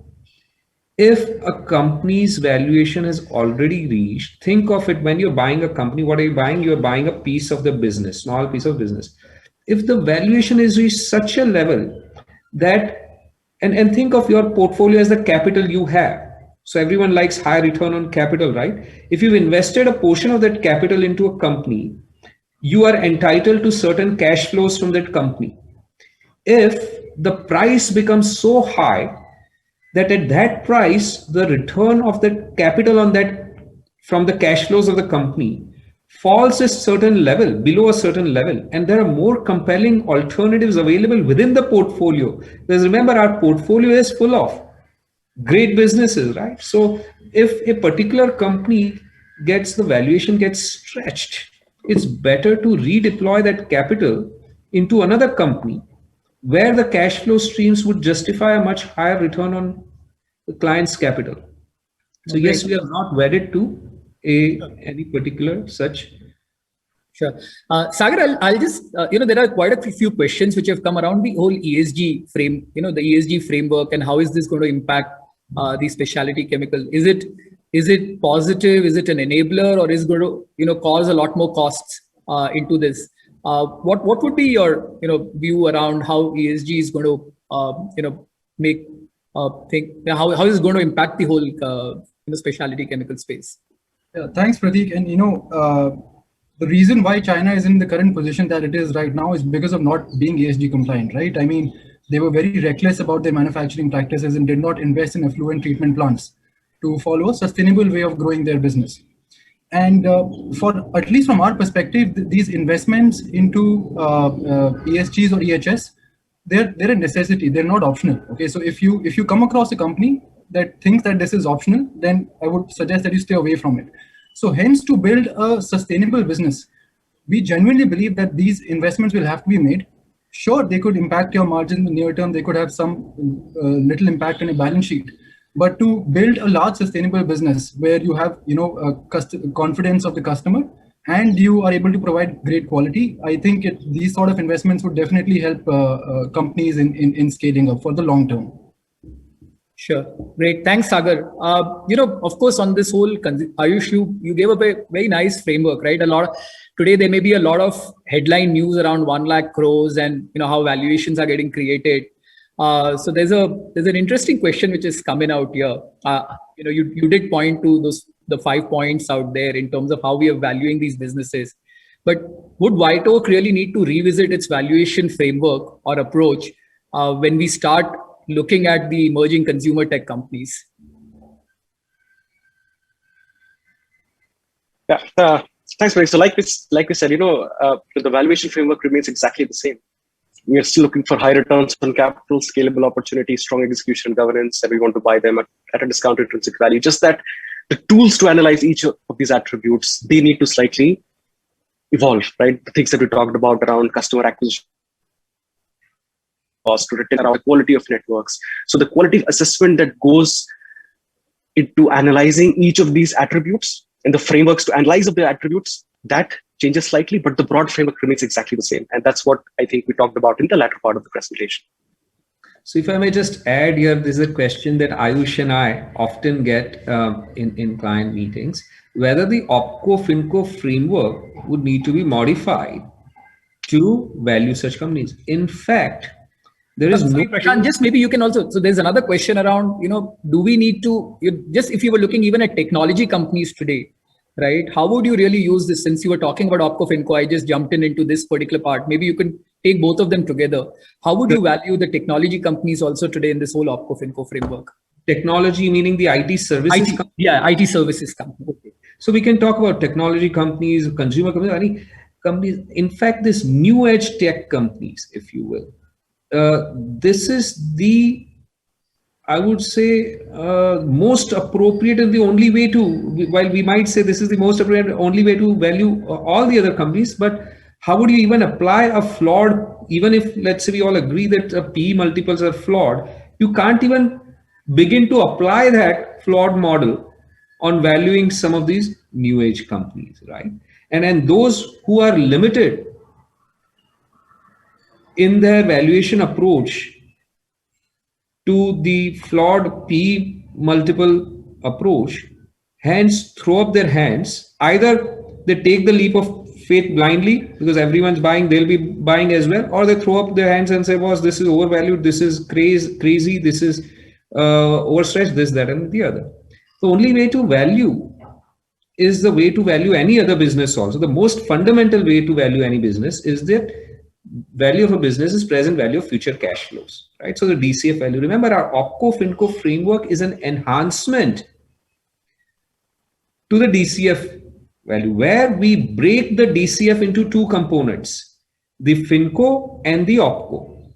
If a company's valuation is already reached, think of it, when you're buying a company, what are you buying? You're buying a piece of the business, small piece of business. If the valuation is reached such a level that, and think of your portfolio as the capital you have. So everyone likes high return on capital, right? If you've invested a portion of that capital into a company, you are entitled to certain cash flows from that company. If the price becomes so high that at that price, the return of that capital on that from the cash flows of the company falls a certain level, below a certain level, and there are more compelling alternatives available within the portfolio. Because remember, our portfolio is full of great businesses, right? So if a particular company the valuation gets stretched, it's better to redeploy that capital into another company where the cash flow streams would justify a much higher return on the client's capital. So yes, we are not wedded to any particular such. Sure. Sagar, I'll just, there are quite a few questions which have come around the whole ESG frame, the ESG framework, and how is this going to impact the specialty chemical? Is it positive? Is it an enabler, or is it going to, cause a lot more costs into this? What would be your, view around how ESG is going to, make think how is it going to impact the whole, specialty chemical space? Yeah, thanks, Pratik. And the reason why China is in the current position that it is right now is because of not being ESG compliant, right? I mean, they were very reckless about their manufacturing practices and did not invest in effluent treatment plants to follow a sustainable way of growing their business. And for at least from our perspective, these investments into ESGs or EHS, they're a necessity. They're not optional. Okay, so if you come across a company that thinks that this is optional, then I would suggest that you stay away from it. So hence, to build a sustainable business, we genuinely believe that these investments will have to be made. Sure, they could impact your margin in the near term. They could have some little impact on your balance sheet. But to build a large sustainable business where you have, confidence of the customer and you are able to provide great quality, I think these sort of investments would definitely help companies in scaling up for the long term. Sure. Great. Thanks, Sagar. Of course, on this whole, Ayush, you gave up a very nice framework, right? Today, there may be a lot of headline news around 1 lakh crores and, how valuations are getting created. So there's an interesting question which is coming out here. You did point to the 5 points out there in terms of how we are valuing these businesses. But would White Oak really need to revisit its valuation framework or approach when we start looking at the emerging consumer tech companies? Yeah, thanks, Mary. So like we said, the valuation framework remains exactly the same. We are still looking for high returns on capital, scalable opportunities, strong execution governance, and we want to buy them at a discounted intrinsic value. Just that the tools to analyze each of these attributes, they need to slightly evolve, right? The things that we talked about around customer acquisition cost, to retain around the quality of networks. So the quality assessment that goes into analyzing each of these attributes and the frameworks to analyze of the attributes, that changes slightly, but the broad framework remains exactly the same. And that's what I think we talked about in the latter part of the presentation. So if I may just add here, this is a question that Ayush and I often get in client meetings, whether the OpCo-FinCo framework would need to be modified to value such companies. In fact, there is no... Prashant, just maybe you can also, so there's another question around, do we need to, just if you were looking even at technology companies today, right? How would you really use this? Since you were talking about OpCo-FinCo, I just jumped into this particular part. Maybe you can take both of them together. How would you value the technology companies also today in this whole OpCo-FinCo framework? Technology meaning the IT services company? Yeah, IT services company. Okay. So we can talk about technology companies, consumer companies, any companies. In fact, this new age tech companies, if you will. This is the, I would say, most appropriate and the only way to, while we might say this is the most appropriate, only way to value all the other companies, but how would you even apply a flawed, even if, let's say we all agree that PE multiples are flawed, you can't even begin to apply that flawed model on valuing some of these new age companies, right? And those who are limited in their valuation approach to the flawed PE multiple approach, hence throw up their hands. Either they take the leap of faith blindly because everyone's buying, they'll be buying as well, or they throw up their hands and say, boss, this is overvalued, this is crazy, this is overstretched, this, that, and the other. The only way to value is the way to value any other business also. The most fundamental way to value any business is that value of a business is present value of future cash flows, right? So the DCF value. Remember, our OpCo-FinCo framework is an enhancement to the DCF value, where we break the DCF into two components, the FinCo and the OpCo.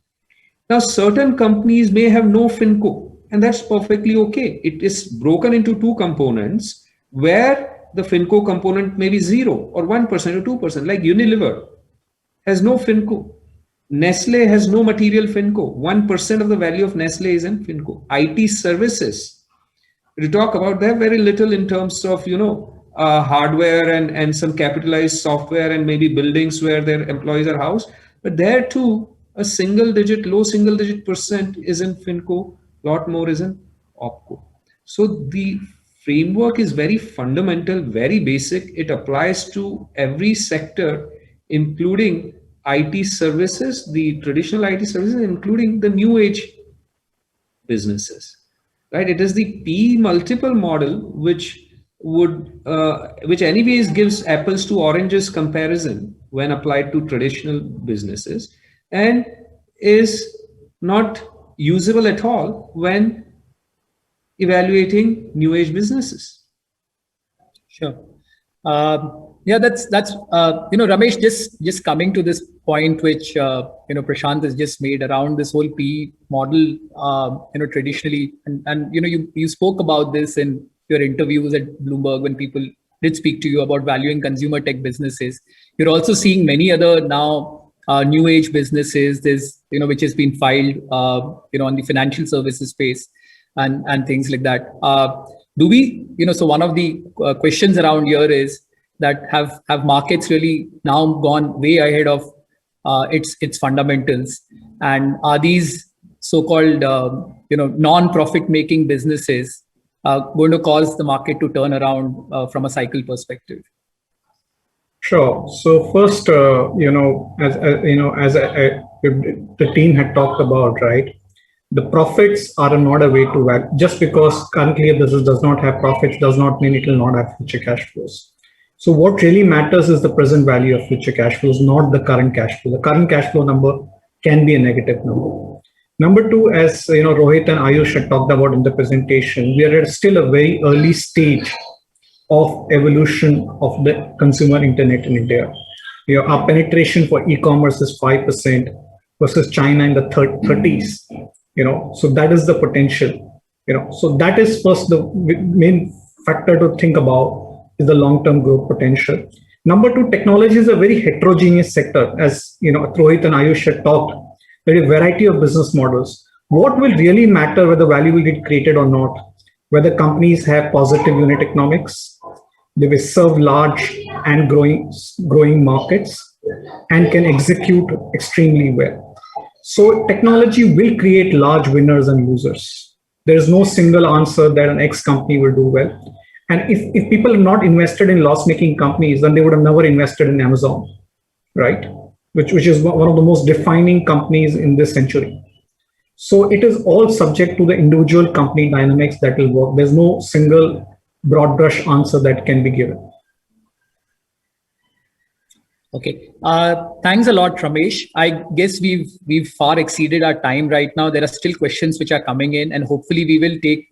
Now, certain companies may have no FinCo, and that's perfectly okay. It is broken into two components where the FinCo component may be 0 or 1% or 2%, like Unilever has no FinCo. Nestle has no material FinCo. 1% of the value of Nestle is in FinCo. IT services, we talk about that very little in terms of, hardware and some capitalized software and maybe buildings where their employees are housed. But there too, a low single digit percent is in FinCo, lot more is in OpCo. So the framework is very fundamental, very basic. It applies to every sector, including IT services, the traditional IT services, including the new age businesses, right? It is the P multiple model which anyways gives apples to oranges comparison when applied to traditional businesses, and is not usable at all when evaluating new age businesses. Sure. Yeah, that's Ramesh, just coming to this point which Prashant has just made around this whole PE model, traditionally, and you spoke about this in your interviews at Bloomberg when people did speak to you about valuing consumer tech businesses. You're also seeing many other now new age businesses. There's, which has been filed, on the financial services space and things like that. Do we, so one of the questions around here is that have markets really now gone way ahead of its fundamentals, and are these so-called non-profit making businesses going to cause the market to turn around from a cycle perspective? Sure. So first, as the team had talked about, right? The profits are not a way to value. Just because currently a business does not have profits does not mean it will not have future cash flows. So what really matters is the present value of future cash flows, not the current cash flow. The current cash flow number can be a negative number. Number two, as Rohit and Ayush had talked about in the presentation, we are at still a very early stage of evolution of the consumer internet in India. Our penetration for e-commerce is 5% versus China in the 30s. So that is the potential. So that is first the main factor to think about is the long-term growth potential. Number two, technology is a very heterogeneous sector. As Rohit and Ayush had talked, there is a variety of business models. What will really matter whether value will get created or not? Whether companies have positive unit economics, they will serve large and growing markets, and can execute extremely well. So technology will create large winners and losers. There is no single answer that an X company will do well. And if people are not invested in loss-making companies, then they would have never invested in Amazon, right? Which is one of the most defining companies in this century. So it is all subject to the individual company dynamics that will work. There's no single broad brush answer that can be given. Okay, thanks a lot, Ramesh. I guess we've far exceeded our time right now. There are still questions which are coming in, and hopefully we will take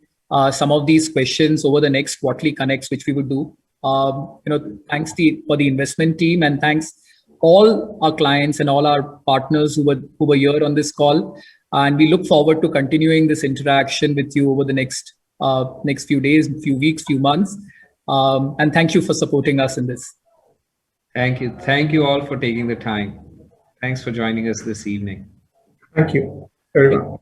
some of these questions over the next quarterly connects, which we would do. Thanks for the investment team, and thanks all our clients and all our partners who were here on this call. And we look forward to continuing this interaction with you over the next few days, few weeks, few months. And thank you for supporting us in this. Thank you. Thank you all for taking the time. Thanks for joining us this evening. Thank you, everyone.